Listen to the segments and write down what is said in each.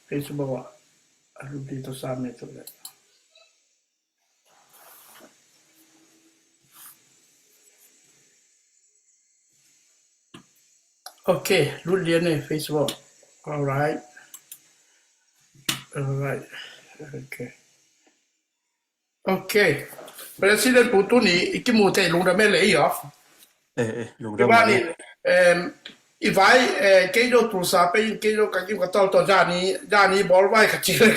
Facebook dito sa amin ito. Okay, รุ่นเรียนใน Facebook. Alright. Okay. Okay. President Putu ni ikimute lung da mele iyo. Lung da mele. Ivai kejo tu sa pe kejo ka ki ka tol to jani bol wai ka chi le.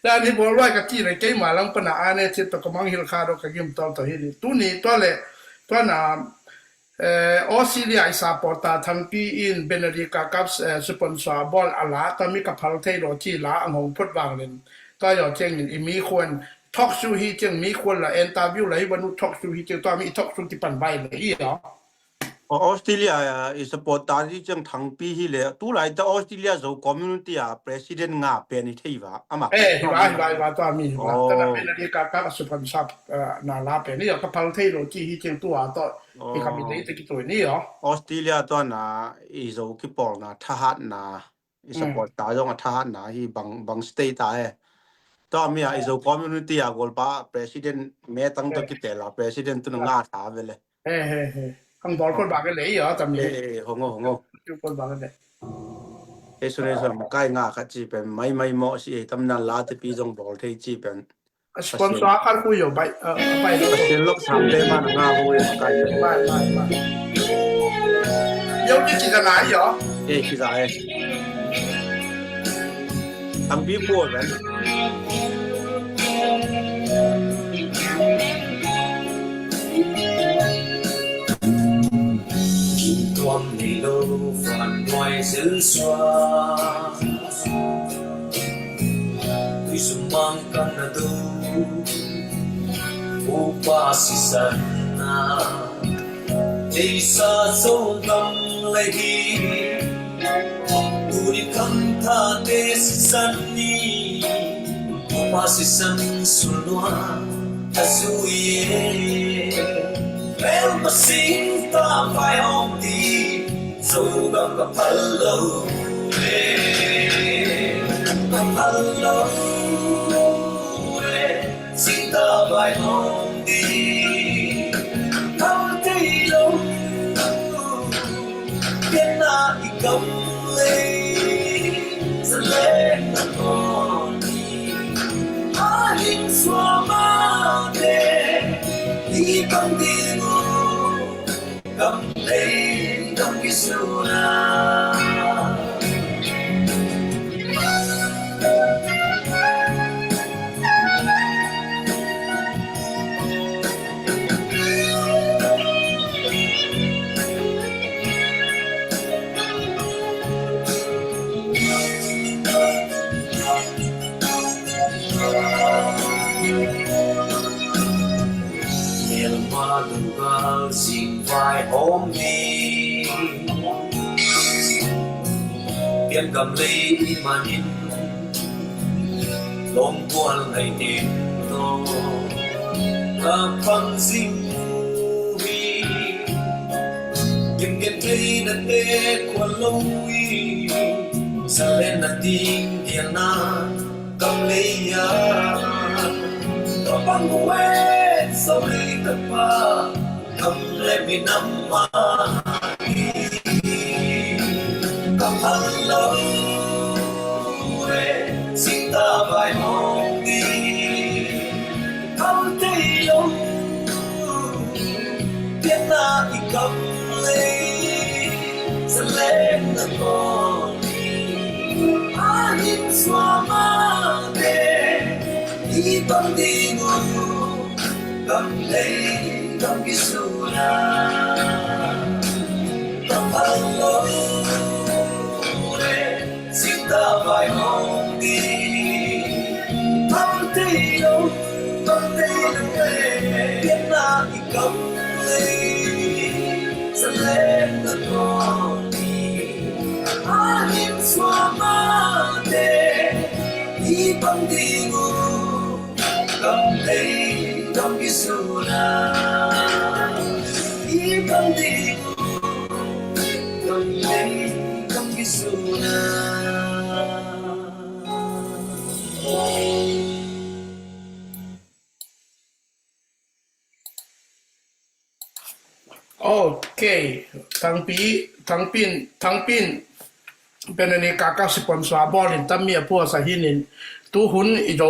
Jani bol wai ka chi le ke ma lang pa na ane chi to ka mang hil kha do ka kim tol to hi ni. Tu ni to le to na Australia isa porta thampi in Benedica Cups sponsor ball ala ta mi ka phal thei ro chi la angong phut wang len ta yo cheng ni mi khwan talk show hi cheng mi khwan la interview lai banu talk show hi cheng ta mi talk show ti pan bai le i yo Australia is porta ji cheng thangpi hi le tu lai ta Australia zo community president nga pe ni thei wa ama vai ta mi wa ta na Benedica Cups sponsor na la pe ni yo ka phal thei ro chi hi cheng tu a to i ka mi dei te ki to ni yo Australia to na is zo ki por na thahat na is porta zo nga thahat na hi bang state ta hai to mi is zo community gol pa president me tang to ki te la president tu nga tha vele ang bol ko ba ke le yo ta mi hongo chu ko ba ke le sune so ma kai nga kha chi pen mai mo si tam na la te pi jong bol thei chi pen sponsor kan ku yo bai lo chen lok sam te ma nga ho ye ma kai bai yo ni chi da nai yo chi da am bi po ven Tuam ni lo phản ngoài dữ xoa Tuy sum mang kan na du Phu pa si san na Ei sa so gam lai hi Tu ni kam tha te si san ni Phu pa si san su loa Ta su ye Mel ma sing ta vai hong ti Zo gam ka palo Ka palo Sing ta vai hong ti Thao ti lo Bien na I cầm lê Sa lên na con A linh xua ma te I cầm ti ngô Cầm lấy Cầm cái su na Madungal sing vai hôm ni Biên cầm lấy mà nhìn Lông buồn ngày tìm nó Cả phăng dinh vi Nhưng điện cây đặt tê khuôn lâu y Sa lên đặt tình điện na Cầm lấy ya Có băng quê Sau đây tất cả Cầm lên vì năm mà Cầm hẳn lâu Xin ta vài mong đi Cầm thấy lâu Biết na thì cầm lấy Sẽ lên là con Á nhìn xóa mà đê Đi bằng đi ngồi Cầm lấy cầm cái su na Cầm hẳn lâu Xin ta vài mong đi Thăm thấy đâu Thăm thấy đâu Biết na thì cầm lấy Sẽ lên là con đi Á nhìn xóa mà đê Đi bằng đi ngô Cầm lấy Cầm cái su na Đi cầm đi Cầm lấy Cầm cái su na โอเคทั้งปีนเป็นอันนี้กากาสปอนซอร์บอลินตั้มมีพวกสาหินินตูหุนอีโด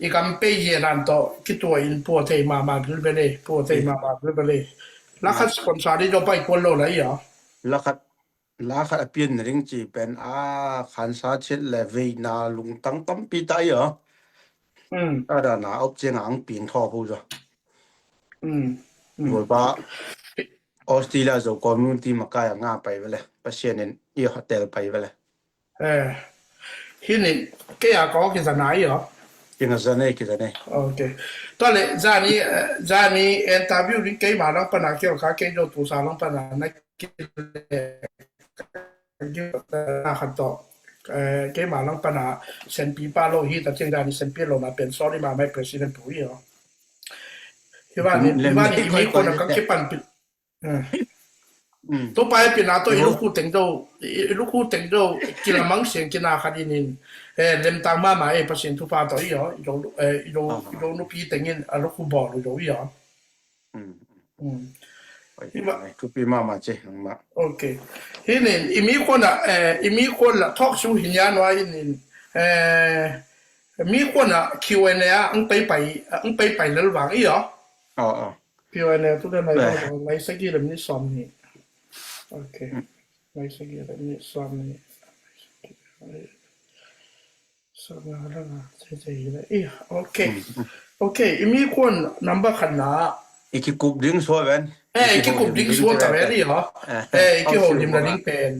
อีกัมเปย์เยนันโตคิดตัวอินพวกเทมาขึ้นไปเลยพวกเทมาขึ้นไปเลยแล้วคัสปอนซอร์ที่จะไปคนโลไหนเหรอlakat apien ring chi pen khansa chet leve na lung tang tam pi tai yo ada na op cheng ang pin tho bu jo wo ba Australia zo community makaya nga pai vele pasien en i hotel pai vele ที่นี่แกอยากก็กินสนายเหรอ kinga zane ki zane โอเคตอนนี้จานี้อินเตอร์วิวนี่แกมาแล้วปนักเกี่ยวกับแกโยตูสาลงปนักนักกินขัดต่อแกมาแล้วปนักเซนปีป้าโลหิตแต่เจ้าจานี้เซนปีโลมาเป็น sorry มาไม่ president ปุ๋ยเหรอที่ว่านี่มีคนก็คิดปันปิดตัวไปเป็นนาตัวลูกคู่แต่งโตกินละมังเสียงกินอาคาดินินเล่มตามมาเปอร์เซ็นต์ทุพาต่ออีหรอโดนุปีแต่งเงินลูกคู่บอกหรืออีหรอทุปีมาเจมาโอเคที่นี่มีคนละทอล์กโชว์หินยานว่านี่มีคนละ Q&A อังไปแล้วหวังอีหรอQ&A ทุกเรื่องในสักกี่เรื่องนี้ซ้อมนี่โอเคไม่สักกี่แบบนี้ซ้อมนี่ซ้อมแล้วนะใช่ๆเลยโอเคมีคนนัมเบอร์ขันนาอีกกลุ่มดิ้งซัวเวนอีกกลุ่มดิ้งซัวแต่แบบนี้เหรออีกโฮลิมนาดิ้งเป็น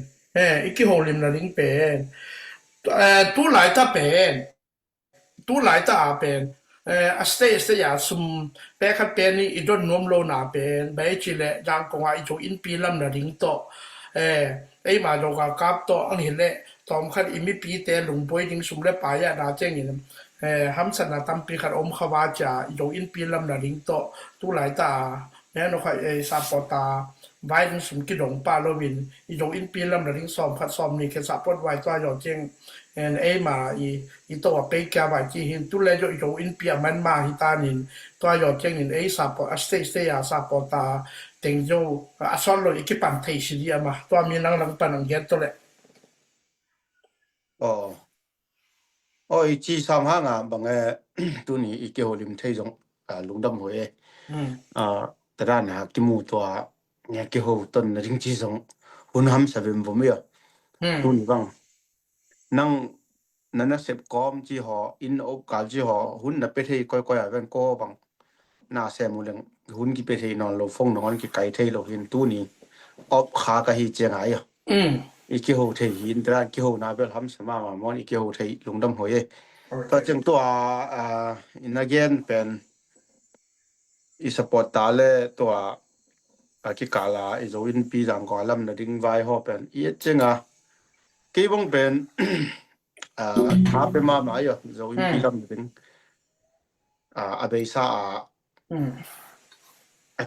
อีกโฮลิมนาดิ้งเป็นตู้หลายตาเป็นตู้หลายตาเป็นstay ya sum pe khat pe ni idon nom lo na pen bai chi le jang ko ai jo in pi lam na ring to ei ma lo ka kap to ang hin le tom khat imi pi te lung poi ding sum le pa ya da cheng yin ham san na tam pi khat om khawa cha jo in pi lam na ring to tu lai ta me no khai sa po ta bai ding sum ki dong pa lo win i jo in pi lam na ring som khat som ni ke sa pot wai to yo cheng and ma i to pe kya ba chi hin tu le jo in pia man ma hi ta nin to yo cheng in sa po stay ya sa po ta teng jo a son lo i ki pan thai si dia ma to mi nang lang pan ang get to le i chi sam ha nga bang tu ni i ke holim thai jong lung dam hoe ta da na ki mu to nya ke ho ton na ring chi jong hun ham sa bem bo me tu ni bang nang nana sep kom chi ho in op ka chi ho hun na pe thei koi ven ko bang na se mu leng hun ki pe thei non lo phong non ki kai thei lo hin tu ni op kha ka hi cheng ai i ki ho thei hin tra ki ho na bel ham sama ma mon i ki ho thei lung dam hoye ta cheng to in again pen i support ta le to ki kala i zo in pi jang ko lam na ding vai ho pen i chenga ki bong penทาไปมาหมายอ่ะเราอินพิลัมเป็นอาเบซ่า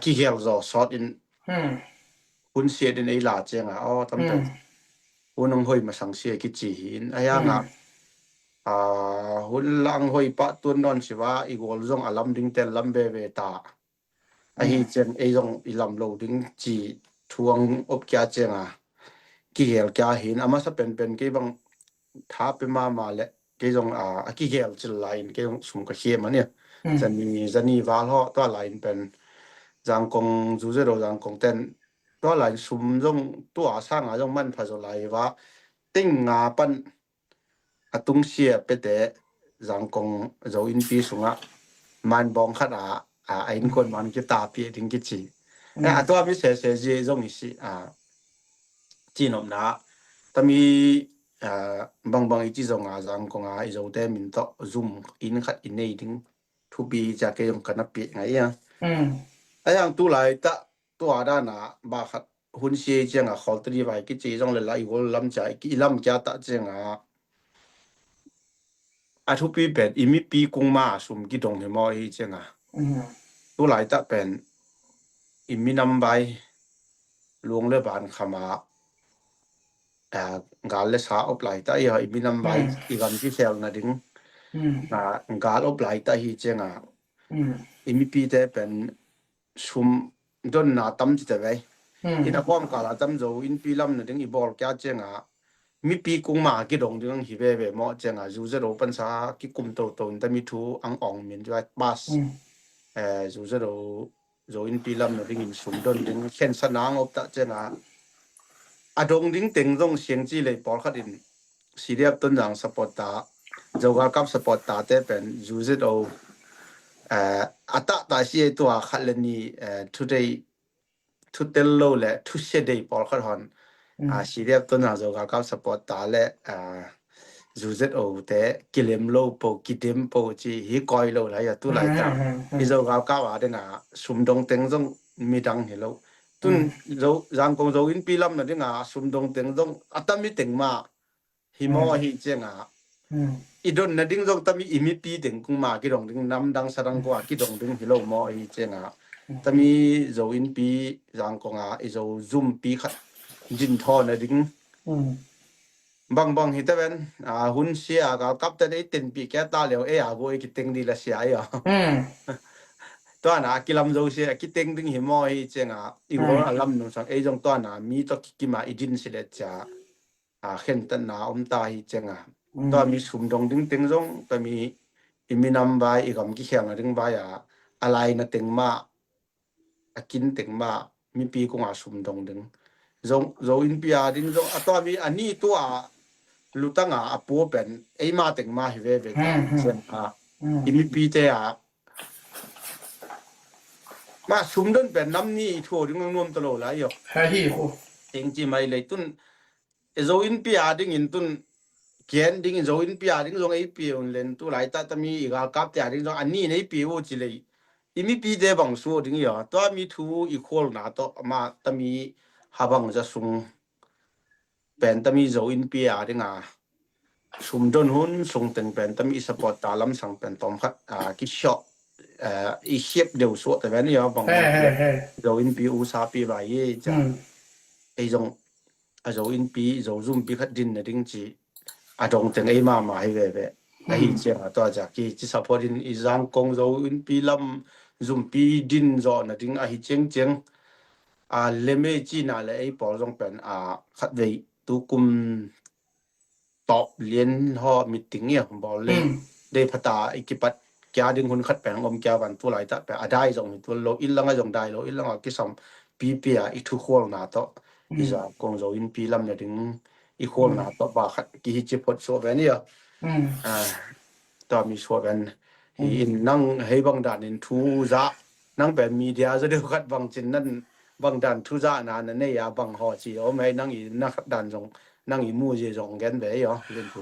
ที่เกี่ยวกับสอดอินคุณเสียดินไอ้หลาเจียงตั้งแต่คุณน้องหอยมาสังเสียกิจหินไอ้ยังคุณลังหอยปะตัวนอนสิว่าอีกวอลซงอลัมดิ้งเตลลัมเบเวตาไอ้เจียงไอ้ซงอีลัมโลดิ้งจีทวงอบแก่เจียงกี่เกี่ยวกับหินอามาสเป็นกี่บางท้าไปมาแหละเกี่ยงกี่เกี่ยวจะไลน์เกี่ยงสมกับเขียมันเนี่ยจะนี่วาลตัวไลน์เป็นจางกงจูเจโรจางกงเต้นตัวไลน์สุ่มจงตัวสร้างจงมันพาจะไลน์ว่าติ้งงาปันตุงเสียไปแต่จางกงจะอินปีสุงมันบองขัดไอ้คนมันจะตาเปียถึงกิจีตัวพิเศษเจจงนี่สิจีนอมนะแต่มีบางอีกที่จงจางกงอีโจเตมินต์ซุ่มอินขัดอินเนดิ้งทุบีจากเกี่ยงกันนับปีไงไอ้ยังตัวไหลตะตัวด้านน่ะบาขัดหุ่นเสียเจียงเขาตรีไว้กิจจงเลยไล่วอลลำใจกิลำแก่ตะเจียงทุบีเป็นอิมิปีกุงมาสุ่มกิดงเหมออีเจียงตัวไหลตะเป็นอิมินำใบลวงเลือบานขมากาลเลสาอบไหลตะอีมินำใบอีกันที่เซลนะดิ้งกาลอบไหลตะฮีเจียงอิมิปีเตเป็นชุม don na tam ti te vai Hmm. ina kom ka la tam zo in pi lam na ding I bol kya chenga mi pi kung ma ki dong ding hi ve mo chenga zu ze ro pan sa ki kum to ta mi thu ang ong min jwa bas zu ze ro zo in pi lam na ding in sum don ding khen sa nang op ta chenga adong ding teng dong siang ji le por khat in siriap ton jang support ta zo ga kap support ta te pen zu ze ro ata ta si to khalani today to tell lo le to se dei por khat hon siriap ton na zo ga kap support ta le zu ze o te kilem lo po kidem po chi hi koi lo la ya tu lai ta I zo ga ka wa de na sum dong teng dong mi dang he lo tun zo jang kong zo in pi lam na de nga sum dong teng dong atami teng ma hi mo hi chenga I don na ding dong tami imi pi teng kung ma ki dong ding nam dang sarang ko ki dong ding hi lo mo hi chenga tami zo in pi jang kong I zo zoom pi khat jin tho na ding bang hi ta ben hun sia ga kap ta dei ten pi kya ta leo a go ki teng di la sia ya to na kilam zo sia ki teng ding hi mo hi chenga I go alam no sang e jong to na mi to ki ma idin sile cha khen tan na ta hi chenga to mi sum dong ding teng jong ta mi iminam bai I gam ki khyang ring ba ya alai na teng ma akin teng ma mi pi ko nga sum dong ding zo in pia ding zo to mi ani to lutanga apo pen ei ma teng ma hi ve ve chen imi pi te ma sum don pen nam ni tho ding nom to lo la yo ha hi ko teng ji mai le tun zo in pia ding in tun kian ding zo in pia ding zo ei pi on len tu lai ta mi ga kap ta ding zo ani nei pi wo ji le imi pi de bang su ding yo to mi thu equal na to ma ta mi habang ja sung pen ta mi zo in pia ding sum don hun sung teng pen ta mi support ta lam sang pen tom khat ki shot I hiệp đều số tại vì nó bằng dầu in pi u sa pi bài ye cha ai dòng dầu in pi dầu zoom pi khát din là đinh chỉ dòng tiếng ấy mà hay về về ai chuyện à tôi chắc khi chỉ support in izang công dầu in pi lâm zoom pi din rồi là đinh ai cheng cheng leme chi na là ai bỏ dòng pen khát về tu kum top liên ho meeting ya bỏ lên để phát ta ekipat kya ding hun khat peng om kya ban tu lai ta pe adai jong tu lo ilanga jong dai lo ilanga ki som pi pi I thu khol na to iza kong zo in pi lam ne ding I khol na to ba khat ki hi chi phot so ve ni ta mi so ben in nang hei bang dan in thu za nang pe media za de khat bang chin nan bang dan thu za na na ne ya bang ho chi o mai nang I na khat dan jong nang I mu je jong gen ve yo len tu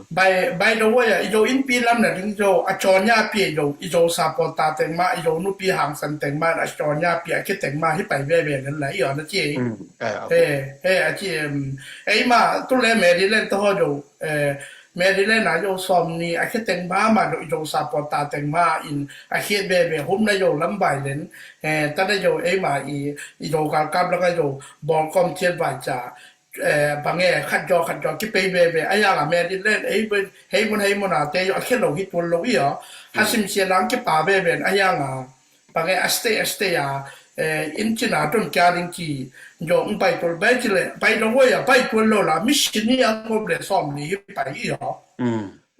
by the way yo in pi lam na ding jo a chonya pi yo support ta teng ma yo nu pi hang san teng ma a chonya pi a ke teng ma hi pai ve ve nan la yo na ji a ji ai ma tu le me di len to ho yo me di len na yo som ni a ke teng ma yo support ta teng ma in a ke ve ve hum na yo lam bai len ta da yo ai ma I yo ka kap la ka yo bong kom chen ba cha bang khát jo ki pe be aya la me di len hei mon na te yo khen lo hit pol lo yo hasim che lang ki pa be aya nga bang stay ya in china don kya ring ki jo un pai pol ba chi le pai lo ya pai pol lo la mission ni ang ko ble som ni pai yo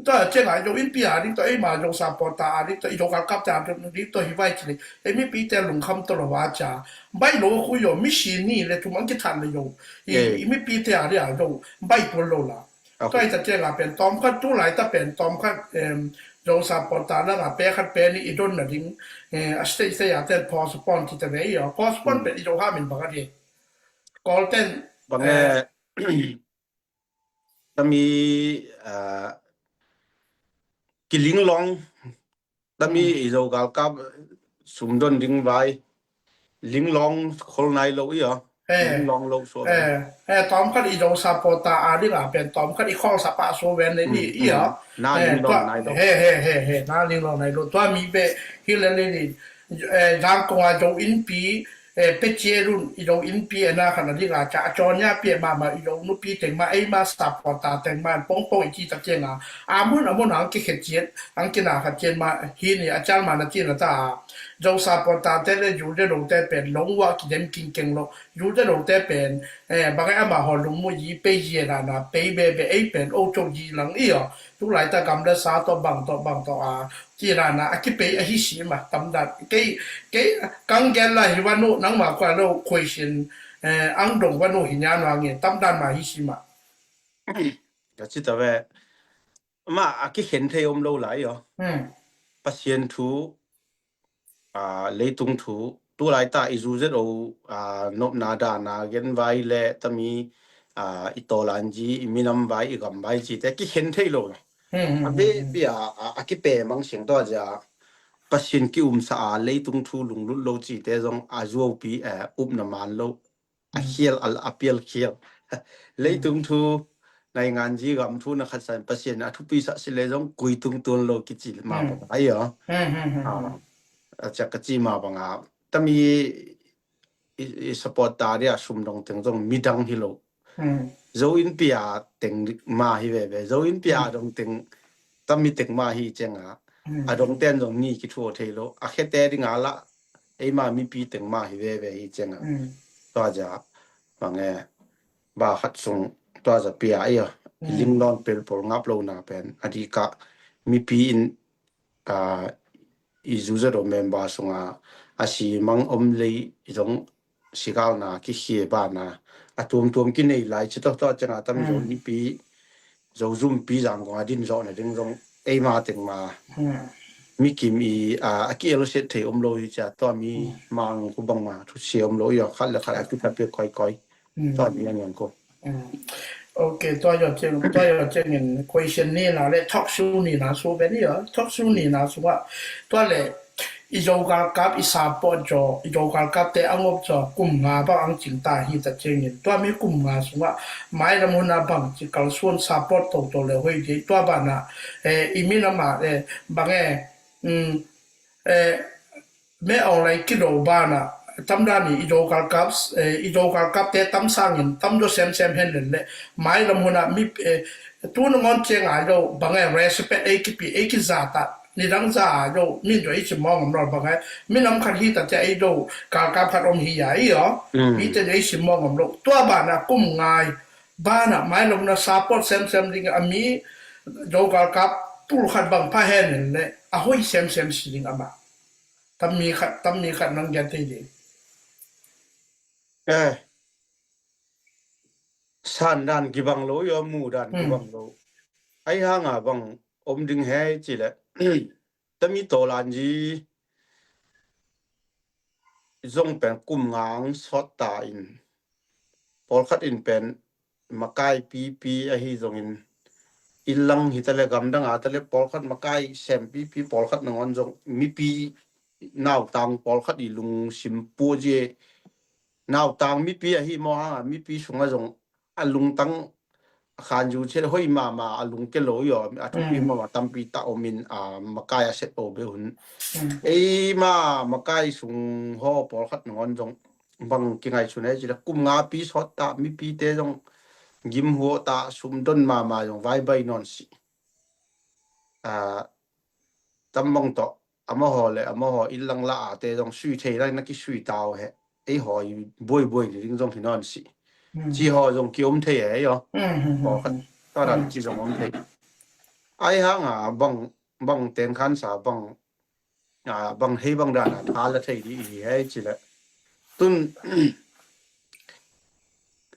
to che la yo in pia ri to ai ma jo support ta ri to yo ka kap ta ri to hi vai chi le e mi pi te lung kham to lo wa cha bai lo khu yo mission ni le tu man ki than le yo I mi pi te a ri a yo bai pol lo la to ai ta che la pen tom khat tu lai ta pen tom khat jo support ta la ga pe khat pe ni I don na ding a stay ya te pos pon ti te ve yo pos pon pe yo ha min ba ga di golden bang ta mi kiling long ta mi zo gal kap sum don ding vai ling long khol nai lo yo ling long lo so tom khat I jo support ta a ri la pen tom khat I khol sa pa so ven ni yo na ling long nai lo na ling long nai lo to mi be hi le ni jang ko a jo in pi pe che run I jo in pi na khan ri la cha cho nya pi ma I jo nu pi teng ma ai ma support ta teng ma pong pong chi ta che na a mun ang ki khet chen ang ki na khat chen ma hi ni a chal ma na chi na ta 就saportate le yude lo te pen long wa ki dem king king lo yude lo te pen ba ga ma ho lu mu yi pe ye na na pe be be ai pen o chok yi lang i yo tu lai ta kam da sa to bang to a ji ra na a ki pe a hi shi ma tam da ke kang gen la hi wa no nang ma kwa lo khoi shin ang dong wa no hi nya na nge tam dan ma hi shi ma ก็จิตะเวมาอากิเห็นเทอมโลหลายเหรอปะเซียนทูเลยตุงทูตัวหลายตาอิจูเซโอนบนาดานาเกนไว้และตะมีอิโตลันจีมีนำไว้อีกำไว้จีแต่กิเห็นเทโลนะอันนี้ปีอากิเปมังเสียงตัวจะปะเซียนกิสะอาเลยตุงทูลุงลุโลจีแต่จงอาจูปีอุบนามานโลอาเคียลอาเปียลเคียลเลยตุงทูในงานจีกับทุนขัดสันเปอร์เซ็นต์ทุกปีสักสิเลยต้องกุยตุงตัวโลกิจิมาบังไอ้เหรอจากกจีมาบังแต่มีสปอร์ตตาเดียสุมดงถึงต้องมีดังฮิโลโจอินปีอาถึงมาฮิเวเบโจอินปีอาดงถึงตั้มมีถึงมาฮิเจงอาดงเต้นดงนี่คิดทั่วเทโลอาแค่แต่ดิงาละไอ้มามีปีถึงมาฮิเวเบฮิเจงตัวจะบังบาขัดส่งตัวจะเปียลิงนอนเป็นปลงับโลนาเป็นอดีกะมีปีอินอิจูเซโรเมมบาสงอาชีมังอมเลยจงสิกาวนาคิเขียบานาตัวมกินในหลายชิตตัวจังตั้มจงมีปีจะซุ่มปีจังกว่าดินจอเนี่ยจงไอมาถึงมามีกิมอากิเอลเซตเทอมโลจะตัวมีมังกุบังมาทุเสียอมโลอยากขัดแล้วขัดคือแบบค่อยๆตัวมีอย่างนั้นก็OK ตัวอยากเจงquestion นี่นะและ talk show นี่นะสู้แบบนี้เหรอ talk show นี่นะสู้ว่าตัวเลยอีโจกากับอีสาปอจออีโจกากับแต่อังอบจอกลุ่มงาบ้างจิงตาฮีตะเจงตัวมีกลุ่มงาสู้ว่าไม้ละมุนาบังจิกลส่วนสาปอตตัวเลยเฮ้ยตัวบ้านน่ะอีมีน้ำมาบางไม่เอาอะไรกิโลบ้านน่ะตั้มด้านนี้อีโจกากับแต่ตั้มสร้างเงินตั้มโดเซมเห็นเลยไม้ละมุนามีตัวนึงอนเจงอ่ะเราบางrespect ไอ้กิจาตานี่ดังจ้าโยมินโดยอิมองมรอบไงมินำคันฮีตะจะไอโดกาพัดอมฮีใหญ่เหรอมีแต่ได้อิมองมรอบตัวบ้านน่ะกุมง่ายบ้านน่ะไม้ลงน่ะซัพพอร์ตเซมดิงอามีโดกากับปูขัดบังพะแห่นเลยอะห้อยเซมสิดิงอะมาตั้มมีขัดนังยันได้ดีสันดันกิบังโลยอมูดันกิบังโลไอ้ห่างบังอมดึงแห่จิแหละแต่มีตัวลันจีจงเป็นกุมงางสอดตาอินพอคัดอินเป็นมาไกปีไอ้ที่จงอินลังหิตะเลกำดังอาตะเลพอคัดมาไกแซมปีพอคัดนงจงมีปีนาวตังพอคัดอีลุงสิมปูเจนาวตังมีปีไอ้ที่มอหามีปีสงจงอลุงตังขานอยู่เช่นห้อยมาอลุงเกโลยอมทุกปีมาตั้มปีตาอมินมากายเสร็จโอเบหุนไอมากายสุงห่อปอขัดนอนจงบังกิไงชุนเอจิละกุมงาปีสอดตามีปีเตจงยิมหัวตาสุมดนมาจงไว้ใบนอนสิตั้มบังโตอมหอเลยอมหออิลังละเตจงสุยเทได้นักกิสุยดาวเหไอหอยบ่อยจงที่นอนสิจีหอจงกิอมเทเหรอพอคันตอนนั้นจีจงอมเทไอ้ห่างบังเต็นขันสาบังให้บังดานะทาละเทดีเฮ้จีละตุน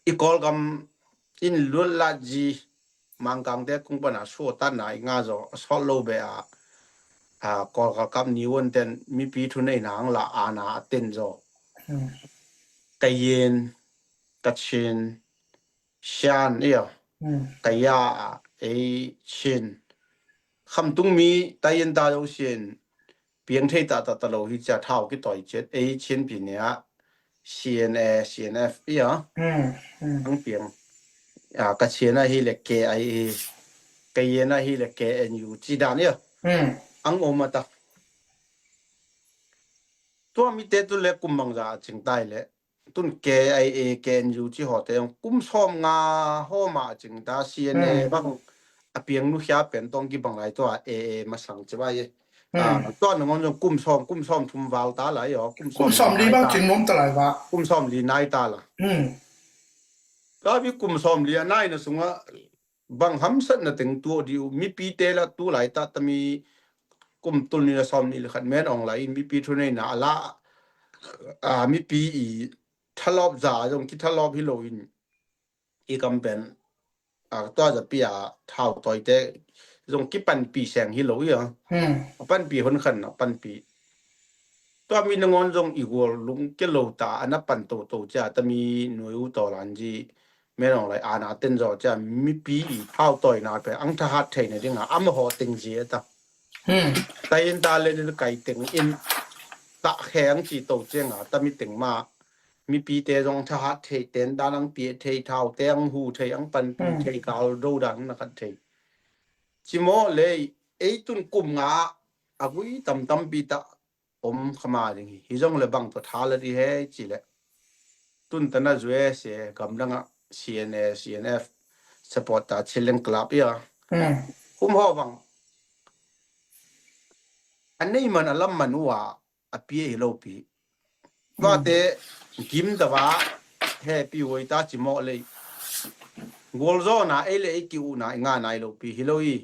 อีกอลกำอินลุลลาจีมังกังเด็กคงปนาชัวตันไหนงาจอสอลโลเบกอลกำนิวันเต็นมีปีทุนในหนังละอาณาเต็นจอไกเย็นกัดชินชานกายาชินคำตุ้งมีตายันตาโอเชียนเพียงเทตาตะโลหิจะเท่ากี่ต่อยเจ็ดชินปีเนี้ย CNF ทั้งเพียงกัดชินฮิเลกเกกายนะฮิเลกเกNUจีดานเนี่ยอังโอมาตาตัวมีเตตุเล็กกุมบังจาจึงได้เลยตุนKIA KNU ที่หอแต่ยังกุมซ้อมงาห้อมาจึงตา CNA บังเปียงนุขยาเป็นต้องกี่บังหลายตัวAA มาสั่งจะว่า ต้อนงอนกุมซ่อมทุมวาวตาหลายกุม kum som li bang ching nom ta lai wa กุมซ่อมลีนายตาล่ะก็มีกุมซ่อมลีนายนะสุงะบางหัมสันนะถึงตัวดิวมีปีเตละตัวหลายตาตมีกุมตุลนี่ละซ่อมนี่ละขัดแม่นออนไลน์มีปีทุนนะละมีปีอีทะลอบจ่าจงคิดทะลอบฮิโลอินอีกำเป็นตัวจะปีเท่าต่อยแต่จงคิดปันปีแสงฮิโลอีปันปีคนขันปันปีตัวมีนงอนจงอีกวลุงเกลตาอันนั้นปันโตจะแต่มีหน่วยอุตรันจีแม่นองไรอาณาเต็นจอจะมีปีเท่าต่อยนาไปอังทหัดไทยเนี่ยดิงอ่ะมหอติงเจียตาแต่อินตาเลนไก่ติงอินตะแข็งจีโตเจียงแต่มีติงมามีปีเตจงทหัดไทยเต็นดานังปีไทยเท่าเตียงหูไทยอังปันปีไทยกาลโดดังนะครับไทยจิโมเลยตุนกุมงาอากุยตำปีตาขมาดิฮิจงเลบังตัวท้าเลยที่เฮจีเลตุนตันน่ะจวยเสียกำลังCNF support ตาชิลเลนคลับคุมหัวบังอันนี้มันอลัมมันว่าอปีเอโลปีก็แต่กิมตะวะเฮปีไว้ตาจิโมเลยกอลโซน่ะเอเลกิวน่ะงานไอโลปีฮิโลอี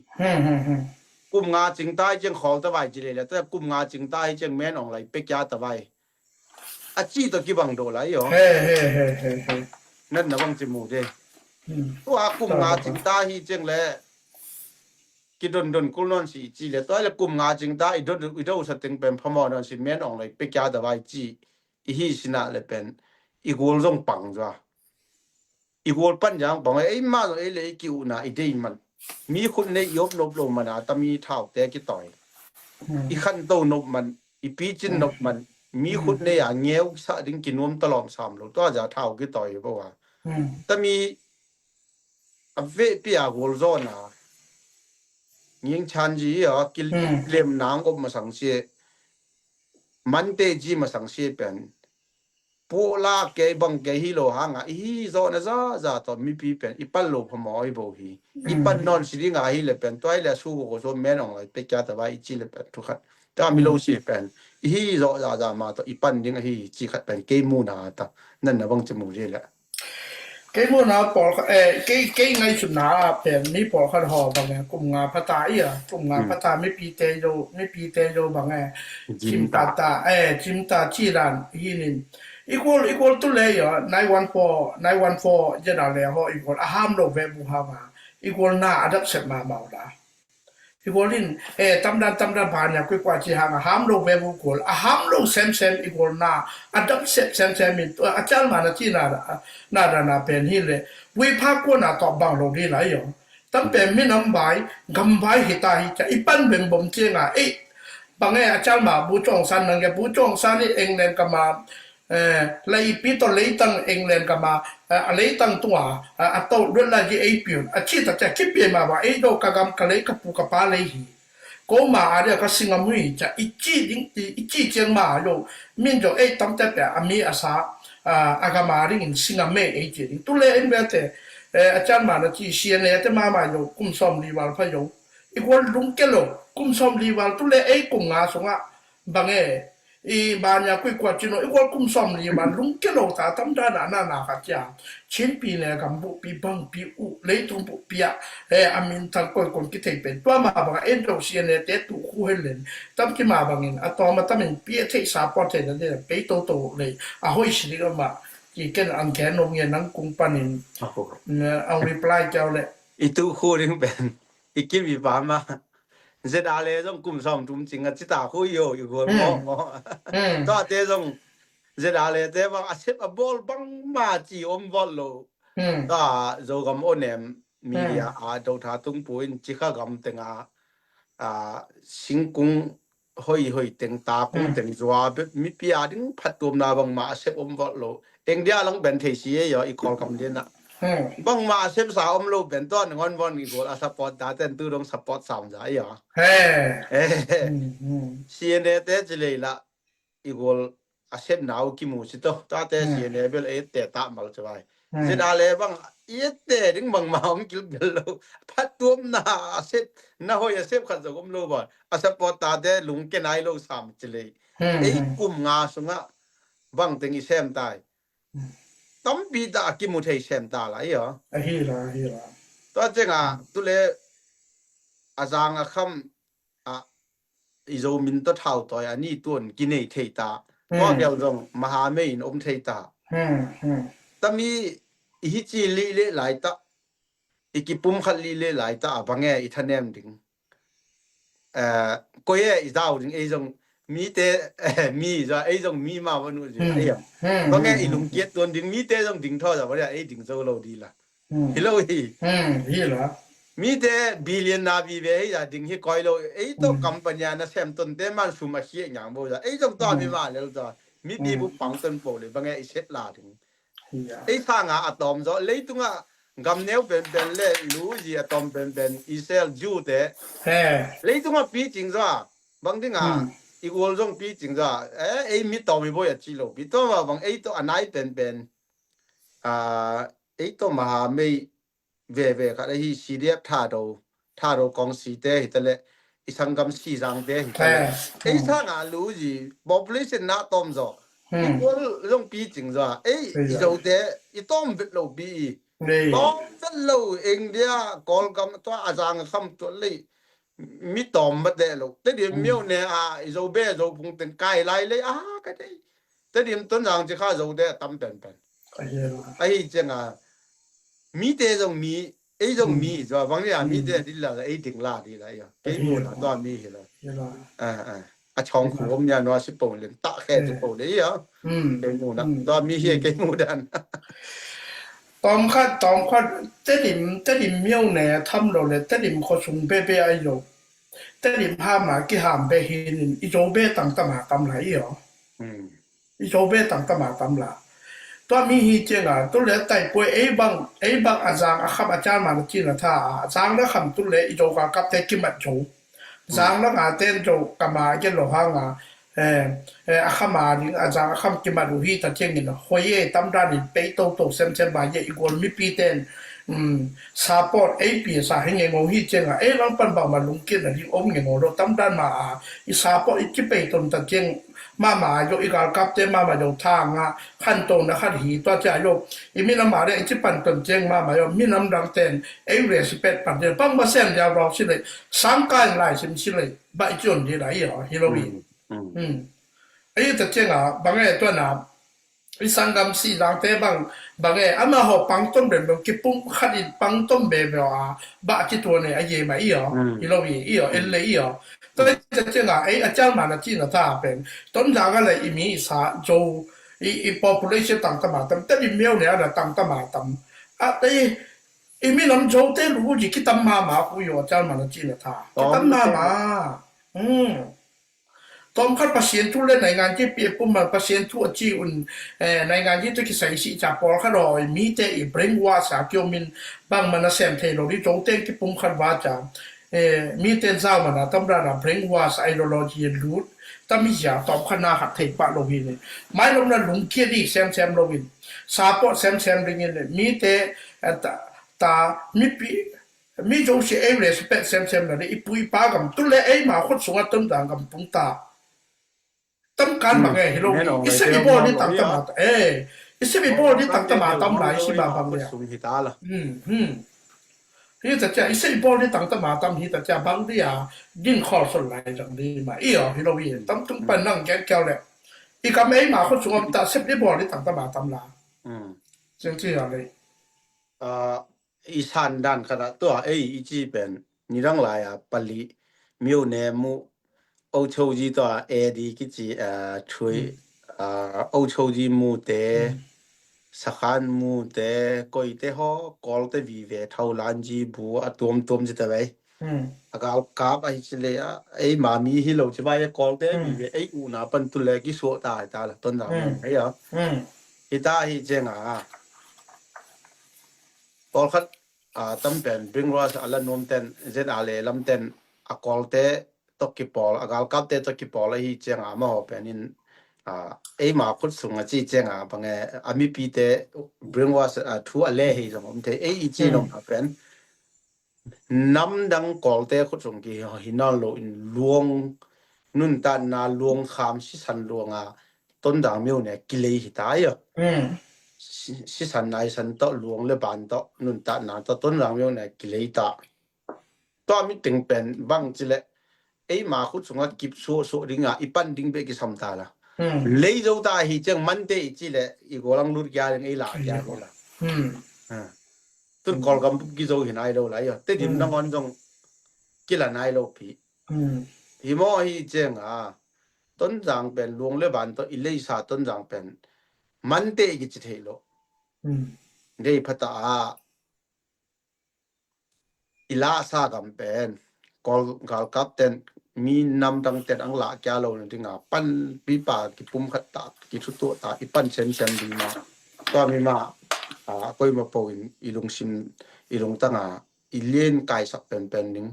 กุมงาจิงใต้จังขอตะไวจิเลยแล้วแต่กุมงาจิงใต้จังแม่นออนไลน์เปกยาตะไวจีตะกิบังโดไลยเฮ้นั่นน่ะบังจิมูเด้ตัวกุมงาจิงใต้ฮีจังแลกิดนกุลนอนสิจีเลยตัวแล้วกุมงาจิงใต้อีดสติงเป็นพมอนอนสิแม่นออนไลน์เปกยาตะไวจีอีฮีสินะเลยเป็นอีกวลจงปังจ้ะอีกวลปัญญาปังไอ้มาเอเลกิวน่ะอีเดนมันมีคนในยบนบลงมันตะมีเท่าแต่กี่ต่อยอีขันโตนบมันอีปีจินนบมันมีคนในเงี้ยวสะดึงกินนมตลอด3โลตัวจะเท่ากี่ต่อยเพราะว่าตะมีเวปียกอลโซน่ะยิงชันจีกินเล่มนางอบมาสังเสียมันเตจีมาสังเสียเป็นปูลาเกบังเกฮิโลหางอีโซนะซาตอมีปีเป็นอีปัลโลพมอยโบฮีอีปันนอนสิริงาฮิเลเป็นตัวเลสู้โกโซแม่นองไลเปกาตะไวจิเลเป็นทุกขัดตามีโลสิเป็นอีโซซามาตออีปันดิงฮีจิขัดเป็นเกมูนาตานั่นนะบังจมูเรละเกมูนาปอเกไงสุนาเป็นมีปอคันหอบางไงกุมงาพตาอีกุมงาพตาไม่ปีเตโยบางไงจิมตาจิมตาจีรันฮีนินequal to layer 914 jada le ho equal aham lo ve bu ha ma equal na adak set ma ma da equal in tamdan ba nya kwa chi ha aham lo ve bu equal aham lo sem equal na adak set sem in achal ma na chi na pen hi le we pha ko na to bang lo ni la yo tam pe mi nam bai gam bai hita hi cha ipan bem bom che nga bang e achal ma bu chong san nang ge bu chong san ni england ka ma lai pito leitang england kama leitang tua ato rula ji apion achita cha kipe ma ba edo kagam kale kapu kapa lehi ko ma ada ka singamui cha ichi cheng ma yo min jo tam ta pa ami asa agama ring singame eji tu le enbete achan ma na chi siene te ma yo kum som li wal pha yo equal lung kelo kum som li wal tu le kum nga songa bange banya kwa chino igual kum som li man lung ke lo ta tam da na ka cha chin pi ne gam bu pi bang pi u le tung bu pia amin tal ko kon ki thei pen to ma ba en do sien ne te tu khu helen tam ki ma bang in atoma tam in pi thei sa po te ne pe to le a hoi shi ga ma ki ken an ken no nge nang kung paninเอา reply เจ้าle itu khu ring ben ikin bi ba ma Zedale trong cùng som chúng chính chỉ ta khu yo yu go mo to te trong Zedale te bang asep a ball bang ma chi ball lo ta zo gam onem media a do tha tung puin chi kha gam tenga singkung hoi teng ta kung teng zwa mi pia ding phatum na bang ma asep ball lo eng dia lang ben thei si yo I call kam den na bang ma asep sa lo ben ton ngon won ni go a support da ten tu dong support sam ja ya CNA te jile la igol accept now ki mu si to ta te si level e te ta mal chawai อืม se da le bang ye te ding bang ma ong kil gel lo phat tuom na accept na ho accept khat zogom lo ba support ta de lung ke nai lo sam chile อืม e kum nga sunga bang tengi sem tai tam bi da ki mu thei sem ta la yo อะฮีล่ะ to chenga tu le azang a kham a izo min to thau toy ani tuan ki nei thei ta to gel jong maha me in om thei ta อืม tami hi chi li le lai ta ikipum khat li le lai ta abange I thanem ding ko ye I dau ding e jong mi te mi ja e jong mi ma wanu ji ai ya bange I lung kiet ton ding mi te jong ding tho ja ba ya e ding zo lo di la อืม hello hi ฮีล่ะ mi te billion na bi ve ya ding hi koi lo e to company na sem ton te man su ma hi nyang bo ja e jong to mi ma le to mi bi bu pang ton po le bange I set la ding ฮีล่ะ ไอ้ทางอะตอมซอเลยตุงะกำเนวเป็นๆเลยรู้จีอะตอมเป็นๆอิสราเอลจูเต เฮ้ เลยตุงะปีจริงซะบางทีงะอีกวอลจงปีจริงซะไอ้มีตอมมีบ่อยจิโลปีตอว่าบางไอ้ตออันไหนเป็นไอ้ตอมหาไม่เว่ๆก็ไอ้ซีเรียสท่าโดกองสีเตหิตะเลอีสังกำสีสังเตหิตะเลไอ้ทางอะรู้จี population นะตอมซออีกวอลจงปีจริงซะไอ้อีโจเตอีตอมบิดโลปี นี่ Tom rất lâu India call cầm to azang kham to le mi tom ba de lo te điểm miêu ne zo be zo phung ten kai lai le cái đấy te điểm ton jang chi kha zo de tam pen อะฮีล่ะ ai chang mi te jong mi ai jong mi zo bang ya mi de di la ai ding la di la ya ke mo la to mi he la ฮีล่ะ chong khu om ya no si po le ta khe si po le ya อืม ke mo na to mi he ke mo dan ตอมคัดเตดิมเมียวแหน่ทำเราเลยเตดิมขอสุงเป้ไอโยเตดิมพามากิหามเปหินอีโจเป้ตังตะมาตำไหลเหรออีโจเป้ตังตะมาตำละตัวมีฮีเจงตัวเลยไต่ป่วยไอ้บังอาจารย์ขับอาจารย์มาจีนท่าอาจารย์แล้วคำตัวเลยอีโจกับเตกิมัดโจอาจารย์แล้วอาเต้นโจกมาเจนโลหางอาขมาดิอาจารย์คำกิมาดูฮีตะเจงินหอยตำรานิเปโตเซมบายอีกคนมีปีเต้นซาปอร์ตไอปีสาให้เงงฮีเจงลังปันบ่มาลุงกินที่อมเงงเราตำรานมาอีซาปอร์ตอีกเปตนตะเจงมาโยอีกากับเตมาโยทางขั้นตรงนะขั้นหีตัวจะโยอีมีน้ำมาได้อีกปันตนเจงมาโยมีน้ำดังเต้นไอเรสเปตปันเดปังมาเส้นยาวรอสิเลยสังการลายสิเลยใบจนที่ไหนเหรอฮิโรบีไอ้ตะเจงบางไอ้ตัวน่ะไอ้สังกัมสีดังเตบางไอ้อามาหอปังต้นเบลกิปุ่มขัดปังต้นเบลบะจิตัวเนี่ยไอ้เยมาอีอ๋อฮิโรบีอีอ๋อเอเลอีอ๋อตัวตะเจงไอ้อาจารย์มานะจีนท่าเป็นต้นจากอะไรอีมีสาโจอี population ต่างตะมาตำแต่อีเมียวเนี่ยน่ะต่างตะมาตำแต่อีมีน้ำโจเตรู้จิคิดตำมาคุยอาจารย์มานะจีนท่าคิดตำมาตอมคัดประเสียนทุเล่นในงานที่เปียปุ่มมาประเสียนทั่วจีอุ่นในงานที่ตัวกิใส่สีจากปอลขรอยมีแต่อีเบรงว่าสาเกียวมินบางมันเซมเทโลดิโจเต้ที่ปุ่มคัดว่าจามีเต้นเจ้ามันตำรานะเบรงว่าไอโดโลจีรูดตั้มีอย่างตอมขนาหัดเทปะโลวินไม่ลงนั้นลุงเกียดีเซมโลวินซาปอเซมดิงินมีแต่ตามีโจเชเอเรสเปเซมนั่นอีปุยปากำตุเลไอมาคนสวยต้นด่างกำปุงตาตั้งการบางไงฮิโรบีอิสระบอลนี่ตั้งตมาอิสระบอลนี่ตั้งตมาตั้งหลายสิบางเนี่ยนี่แต่จะอิสระบอลนี่ตั้งตมาตั้งที่แต่จะบางที่ยิ่งข้อสลายจังดีมาอีอ๋อฮิโรบีตั้งตุ้งเป็นนั่งแก้วเลยอีกคำไอ้มาคนสวยแต่สิบบอลนี่ตั้งตมาตั้งหลายจริงๆอะไรอีสานด้านขนาดตัวอีจีเป็นนี่ทั้งหลายปลีมิวเนมูโอโชจีตัวดีกิจีช่วยโอโชจีมูเตสักขันมูเตก็อีเตฮอกอลเตวีเวทาวลันจีบัวตัวมจิตเวกาลกาบไอจิเลมามีฮิโลจิบายกอลเตวีเวอูนาปันตุเลกิสัวตาตาละต้นดาวไอ้เหรอฮิตาฮิเจงพอคัดตั้มเป็นบิงรัสอัลลนมเต็นเจนอาเลลำเต็นอากอลเตตกิปอลอากาลกับเตตกิปอลฮีเจงมาฮอเป็นอิน ไอ้มาพุทธสงฆ์จีเจงบางไงมีปีเต bring was to a le hi som te ei chi no pen nam dang kol te khut song ki hinal lo in luong nun ta na luong kham si san luonga ton dang meu ne kilei hi ta ya si san nai san to luong le ban to nun ta na to ton dang meu ne kilei ta to mi ting pen bang chi le ei ma khut song kip so ringa ipan ding be ki sam ta la lấy dấu ta hi chẳng mắn tệ chỉ là ý cố lăng lút kia ấy là kia là tôi còn cầm cái dấu hiện ai đâu lấy rồi tết điểm nó ngon trong cái là ai đâu phí thì mò hi chẳng tuấn giang bền luồng lấy bàn tôi lấy sa tuấn giang bền mắn tệ cái chỉ thế lo đây phát ta ila sa cầm bền còn captainมีนำดังแต่อังละแกเราเนี่ยถึงปั้นปีป่ากิปุ่มขัดตากิชุตัวตาอีปั้นเชนดีมาก็มีมาก็มาโปอินอีลงชินอีลงตั้งอีเลียนไก่สักเป็นนึง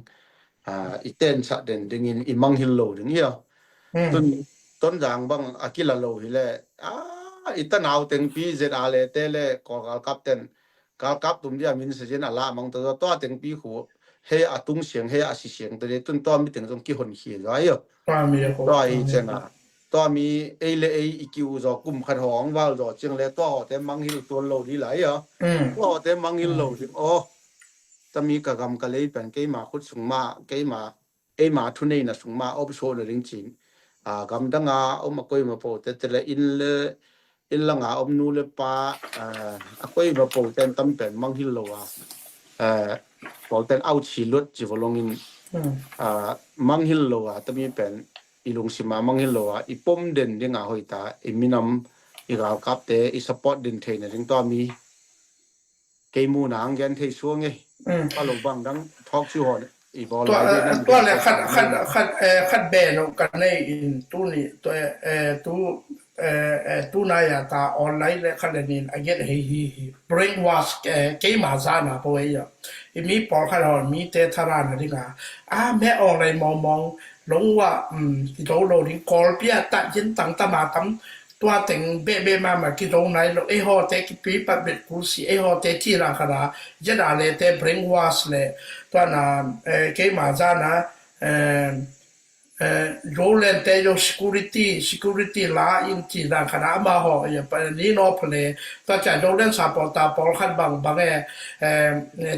อีเต้นสักเด่นดึงอีมังฮิลโลดึงเหี้ยต้นจางบางอากิลาโลฮิเลอีต้นเอาเต็งปีเจดอาเลเตเลก็กับเต้นกับตุ่มที่มินเสจนละมังตัวเต็งปีหัวเฮอตุ้งเสียงเฮอสิเสียงตัวนี้ต้นต้นมีถึงตรงกี่คนเขียนไว้เหรอตัวไอ้เจ้าตัวมีเอเลเออีคิวจอกลุ่มขัดหองว่าจอเชียงแล้วตัวแต่มังฮิลตัวโลดีไหลเหรอตัวแต่มังฮิลโลดิโอ้จะมีกะกำกะเลยเป็นเกมาคุดสูงมาเกมามาทุนนี่นะสูงมาอบโชว์เลยจริงกำดังมาคุยมาโปแต่ละอินละอมนูเลปาคุยมาโปแต่ตั้มเป็นมังฮิลโลบอกแต่เอาชีรถจีวลงอินมังฮิลโลแต่มีเป็นอีลงสิมามังฮิลโลอีป้มเด่นที่งาหอยตาอีมีนำอีกากับแต่อีสปอร์ตเด่นเทนถึงตัวมีเกมูนางแกนเทช่วงไงก็ลงบังดังทอกชื่อหอนอีบอลตัวเลยคัดแบนกันในอินตู้นี่ตู้นายตาออนไลน์และคันนี้ไอ้เงี้ยฮี brain wash เกมาซานะพวกไอ้ยังมีปอคันหอนมีเตทารานนี่ก็แม่ออนไลน์มองลงว่าที่โลที่กอลเปียตะยินตังตะมาตำตัวแต่งเบมาที่ตรงไหนไอ้ฮอเตกิปีปัดเบ็ดกูสิไอ้ฮอเตที่ราคาจะได้เลยแต่ brain wash เลยตัวน่ะเกมาซานะRolente yo security la in ti da khana ma ho ya pa ni no phale ta cha rolen sa por ta por khat bang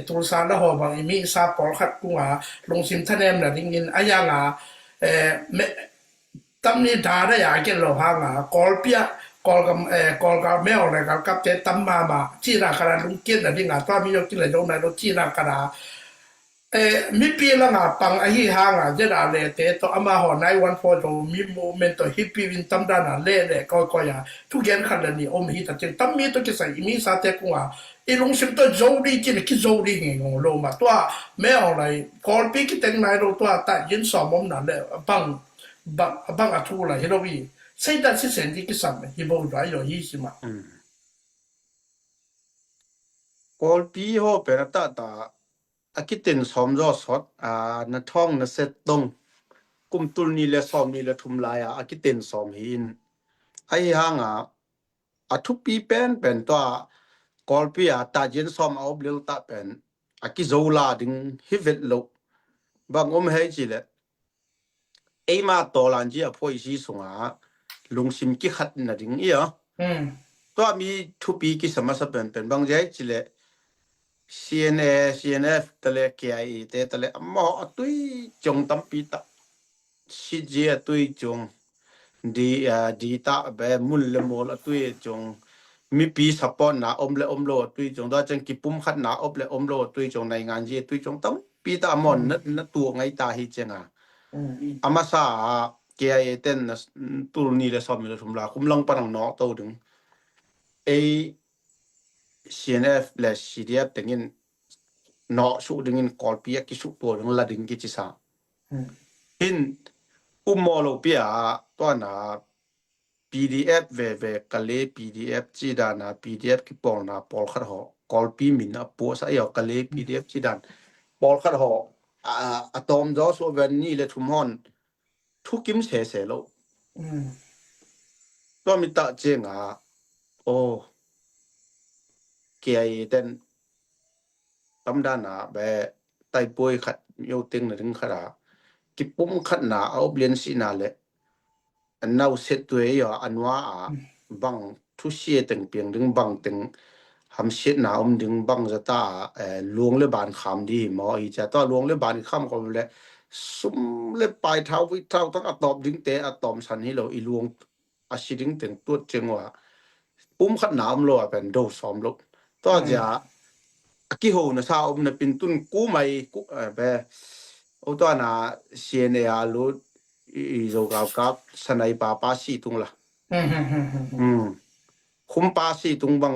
tu sa la ho bang mi sa por khat ku nga long sim thanem la ding in aya nga me tam ni da da ya ke lo ha nga kol ka me o le ka kap te tam ma chi ra khana lung ke da ding nga ta mi yo ki le do na do chi ra khana mi pi la nga pang a hi ha nga je da le te to ama ho 914 to mi movement to hippie win tam da na le ko ya tu gen khan ni om hi ta chen tam mi to ki sai mi sa te ku nga i long sim to zori ki ki zori ngi ngo lo ma to me on lai call pi ki teng nai ro to ta yin so mom na le bang a tu la hi lo wi sai da si sen di ki sam hi bo da yo hi si ma call pi ho pe ta akitin somjo sot na thong na set dong kumtul ni le som ni le thumlaya akitin som hin ai hanga athupi pen to kolpi ta jin som au blil ta pen akizola ding hivet lo bang he chi le eima tolan ji aphoi si sunga lungsim ki khat na ding ya to mi thupi ki samasa pen bang jai chi le CNF ตะเล KIA เตตะเลมอตุยจงตัมปีตะสิเจตุยจงดีตะเบมุลเลโมลตุยจงมีปีซัพพอร์ตนะอมโลตุยจงดอจังกิปุ่มขัดนะอบอมโลตุยจงในงานเจตุยจงตัมปีตะมอนนะตัวไงตาฮิเจงอามาซา KIA เต้นตุลนี่เลซอมมีเลทุมลาคุมลังปะนังนอโตดึงCNF และ CDF ตึงอินนอสุดึงอินกอลเปียกิสุตัวดึงละดึงกิจิสาหินมอโลเปียตัวน่ะ PDF เวกะเล PDF จีดานะ PDF กิปอลนะปอลขัดหอกอลปีมินนะปัวซะยอกะเล PDF จีดานปอลขัดหออะตอมจอสเวนนี่และทุมฮอนทุกกิมเสโล ตัวมิตะเจงโอ้เกียเต็นตำดานาแบไตป่วยขัดโยติงถึงขรากิปุ่มขัดนาเอาเปลี่ยนสินาเลยอันนาเสร็จตัวอันว่าบังทุเสียตึงเปียงดึงบังตึงหำเสียนาดึงบังจะตาลวงเลยบานคำดีหมออีจะต้อลวงเลยบานคำก็เลยซุ่มเลยปลายเท้าวิเท้าต้องอะตอบดึงเตะอะตอมสันให้เราอีลวงอาชิดึงตึงตัวเจงว่าปุ่มขัดนาโลเป็นโดสอมลบต่อจะกิโหนะซานะเป็นตุนกูไม่กูเบโอตัวน่ะเสียเนียรู้อีโจกับสนัยปาสีตุงละคุมปาสีตุงบัง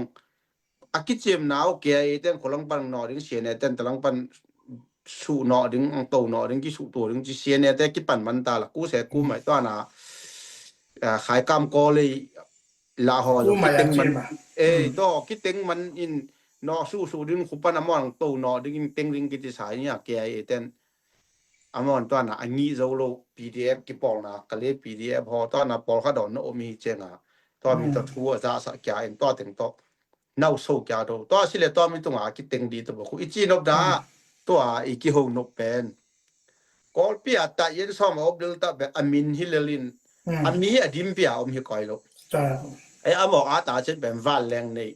อากิเจมนาวเกียเต็นคนลังปันนอดึงเสียเนเต็นตะลังปันสู่นอดึงอังโตนอดึงกิสู่ตัวดึงจิเสียเนเต็นกิปันมันตาละกูเสกูไม่ตัวน่ะขายกำกอเลยลาหอกิเต็งมันตัวกิเต็งมันอินนอสู่ดึงคุปนามอนโตนอดึงเต็งริงกิติสายเนี่ยเกียเต็นอามอนตัวน่ะอันนี้โซโล PDF กิปอลน่ะกะเล PDF พอตัวน่ะปอลเขาดอนโอมีเจงตัวมีตัวทัวจะสักอย่างตัวถึงตัวน่าโซกยาตัวสิเลตัวมีตัวกิเต็งดีตัวบอกอีจีนบดาตัวอีกิโฮนบเป็นกอลปีอัตเย็นซ้อมอบดิลตาแบบอามินฮิเลลินอามีอดิมปีอามีก้อยลบไอ้อามอกอาตาเช่นเป็นวาลแรงนี่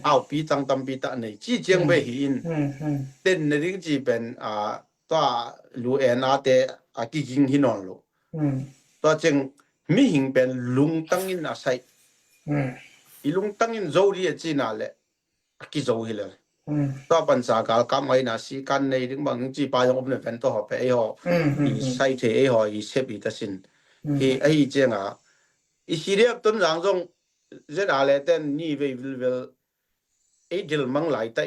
เอาปีตังตำปีตานี่จีเจียงไปหินเต้นในริงจีเป็นตัวลูเอนาเตอากิกิงหินอนโลตัวจึงมีหิงเป็นลุงตั้งอินอาศัยอีลุงตั้งอินโจรีจีน่าเลยกิโจฮิเลตัวปัญญากาลกำไว้น่ะสิกันในถึงบางจีปายงอบเนี่ยเป็นตัวหอบไปอีใส่เทอีเซฟอีตัสินไอ้เจ้าอีสิเรียบต้นหลังจงเจ้าอะไรแต่นี่เวลไอ้เดลมังไหลแต่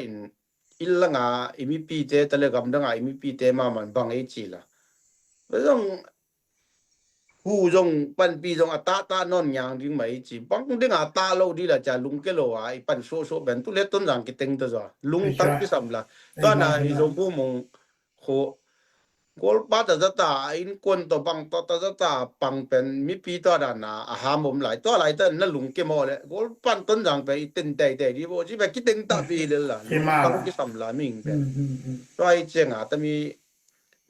อิลลังอีมีปีเตตะเลกำดังอีมีปีเตมามันบังไอ้จีละจงหูจงปันปีจงตานอนยังดึงไม่จีบังดึงตาโลดีละจะลุงเกโลไอ้ปันโซเป็นตุเล็ต้นหลังกิเต็งตัวจ้ะลุงตั้งพิสัมละตอนนั้นจงผู้มงโคกอลปาตะตาอินควนตัวบังตะตาปังเป็นมีปีตัวดานาอาหารมุมไหลตัวไหลแต่นั่นลุงเกมอเลยกอลปันต้นหลังไปเต็นแต่ดีบ่จีแบบกิเต็งตาปีเลยล่ะตั้งพิสัมละมิงเป็นตัวไอ้เจ้าแต่มี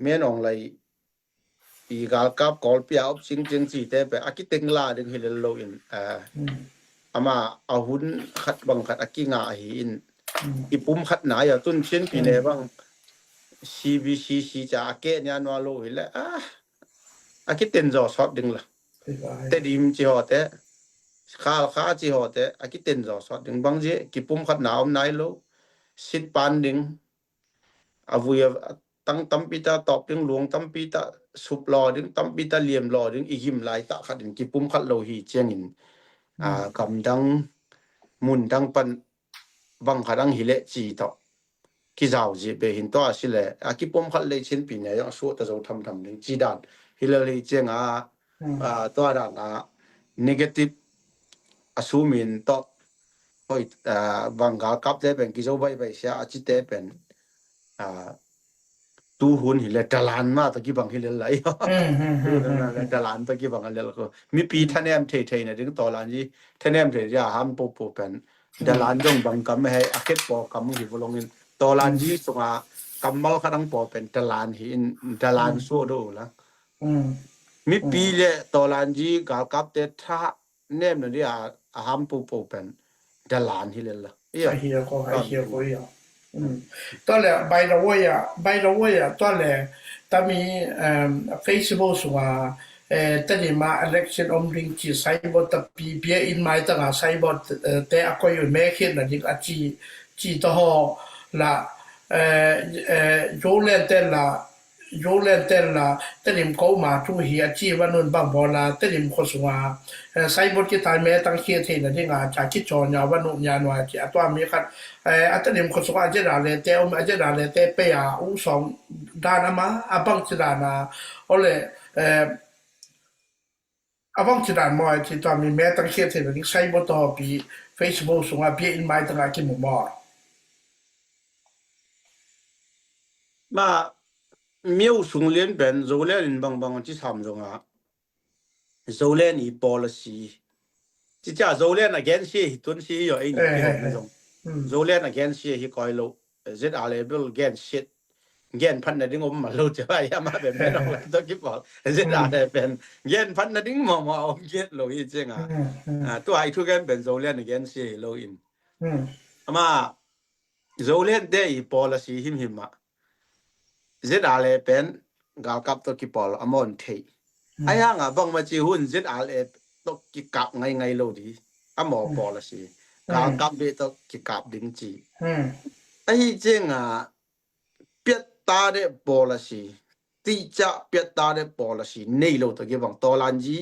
เมียน้องไหลอีกาลกับกอลเปียอบสิงเจงสีแต่ไปอากิเต็งลาดึงฮิเลโลอินอามาอาหุนขัดบังขัดอากิงาหินอีปุ่มขัดหนาอย่าต้นเช่นปีเนบังCBCC จะอาเกะเนี่ยนัวโลหิละอากิเต็นจอสอดดึงละแต่ดิมจิฮอแต่ขาจิฮอแต่อากิเต็นจอสอดดึงบางเจกิปุ่มขัดหนาวไหนโลสิดปานดึงอาวุยตั้งตั้มปีตาตอบดึงหลวงตั้มปีตาสุบลอดึงตั้มปีตาเหลี่ยมลอดึงอีหิมไหลตะขัดดึงกิปุ่มขัดโลหิเจียงอินกำดังมุนดังปันบังขัดังหิเลจีตอกิจาวจีเปหินตัวสิเลอากิปมขัดเลยเช่นปีเนี่ยยังสู้แต่เราทำหนึ่งจีดานฮิเลลีเจงตัวด่านnegative assuming ตัวโอ้ยบางกากับเตเป็นกิจาวไปเสียอาจิเตเป็นตูหุ่นฮิเลตลานมาตะกี้บางฮิเลไหลตลานตะกี้บางฮิเลแล้วก็มีปีท่านแอมเทเนี่ยถึงตัวลานจีท่านแอมเทจะห้ามปูเป็นตลานจงบางกำไม่ให้อาเก็ตปอกำหิวลงinตอลานจีสงากำมลขัดังปอเป็นตลานหินตลานโซโดละมีปีเลตอลานจีกากับเตท่าเนมนั่นดิอาหามปูเป็นตลานหิเลละไอ้เหี้ยก็ตอนแรกใบละเว้ยตอนแรกตามีFacebook สว่าตะนี่มา election อมริงจีไซบอตปีเบียอินไมตะงาไซบอตแต่อะก็อยู่แม่เข็ดน่ะดิอะจีตะฮอla Yolentella tenim ko ma tu hi achi wanun bang bola tenim khoswa saibot ki tai me tang khie the na dinga cha ki chonya wanu nya nwa chi atwa mi khat atenim khoswa je da le te om aje da le te pe ya u song da na ma abang chi da na ole abang chi da mo chi to mi me tang khie the na ding saibot to bi Facebook สว่า bi in mai tang ki mo moมาเมียวสุงเลียนเป็นโซเลนบางที่ทำจงโซเลนอี policy จิจ้าโซเลียน against ฮีตุนซีอยู่ไอ้นี่นะจงโซเลียน against ฮีคอยโลเจ็ดอะไรเบิล against shit เย็นพันนะดิ้งอมมาโลจะว่าอย่ามาแบบไม่ต้องต้องคิดบอกเจ็ดอะไรเป็นเย็นพันนะดิ้งมาเอาเย็นโลอีจริงตัวไอ้ทุกคนเป็นโซเลียน against ฮีโลอินมาโซเลียนได้ policy หิมเจ็ดอะไรเป็นกากับตัวกิปอลอมอนเทไอ้ห่างบังมาจีหุ่นเจ็ดอะไรตกกิกับไงโลดีอมอ policy กากับเบตกกิกับดิ้งจีไอ้จริงเปียตาเด policy ติจะเปียตาเด policy ในโลตกิบังตอลันจี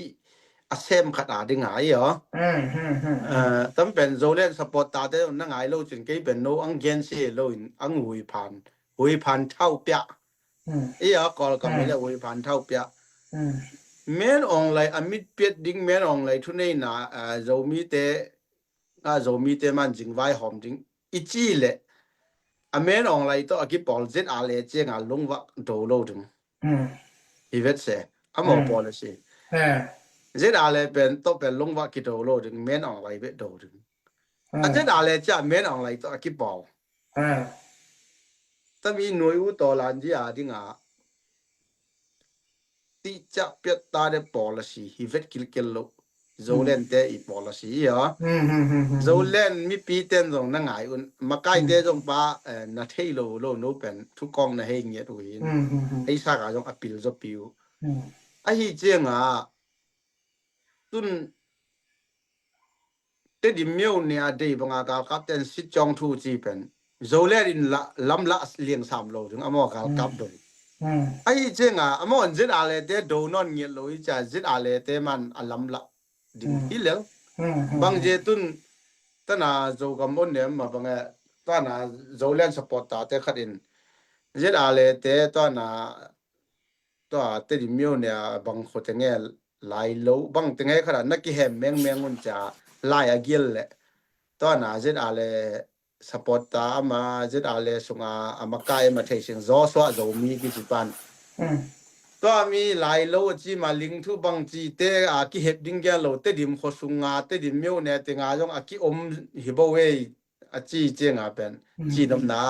อาเซมขัดดิ้งหายเหรอตั้งเป็นโซเลียนสปอร์ตตาเดนั่งไงโลจนกี่เป็นโนอังเกนซีโลอินอังหุยพันเท่าเปียอีอ่ะก็ก็ไม่ได้หุยพันเท่าเปียแม่นองไลอมิดเปียดิ้งแม่นองไลทุนนี้นะโซมีเตมันจิงไว้หอมจิงอีจีเละอเมนองไลตัวอกิปอลเจ็ดอะไรเจงลงวะโดโลดึงอีเวตเซอมอ policy เจ็ดอะไรเป็นตัวเป็นลงวะกิโดโลดึงแม่นองไลเวโดดึงเจ็ดอะไรจะแม่นองไลตัวอกิปอลถ้ามีหน่วยอุตลันจีดิ้งติจะเปียตาเด policy อีเวตกิลเกลโลโซเลนเตอี policy เหรอโซเลนมีปีเต็นตรงนั่งไงอุ่นมาใกล้เตตรงป้านาเทโลโลโนเป็นทุกกองนะเฮงเงี้ยตัวเองไอ้สากาจงอปิลจปิวไอ้เจ้งตุนเตดิมิวเนี่ยเดย์บังอากาคับเต็นสิจองทูจีเป็นโซเลนลำละเลียงสามโลถึงอมอกากับดงไอ้เจ้งอมอนจิตอะไรเตโดนอนเงี้ยโลอีจ่าจิตอะไรเตมันลำละดิฮิเลบางเจตุนตนาโจกัมอนเนี่ยมาบางตนาโจเลนสปอร์ตตาเตขัดินเจดอะไรเตตนาตัวเตดิมิวเนี่ยบางคนจะเงี้ยไล่โลบางจะเงี้ยขนาดนักกิเหมแมงมันจะไล่อากิลเลยตนาเจดอะไรสปอร์ตตามาเจดอะไรสุงอามาไกมาเทชิงโจสวะโจมีกิจปันตัวมีหลายโลจีมาลิงทุบังจีเตกิเห็บดิ้งแกโลเตดิมขสุงาเตดิมมิวเนี่ยเตงาจงกิอมฮิบเวจีเจงเป็นจีนำนา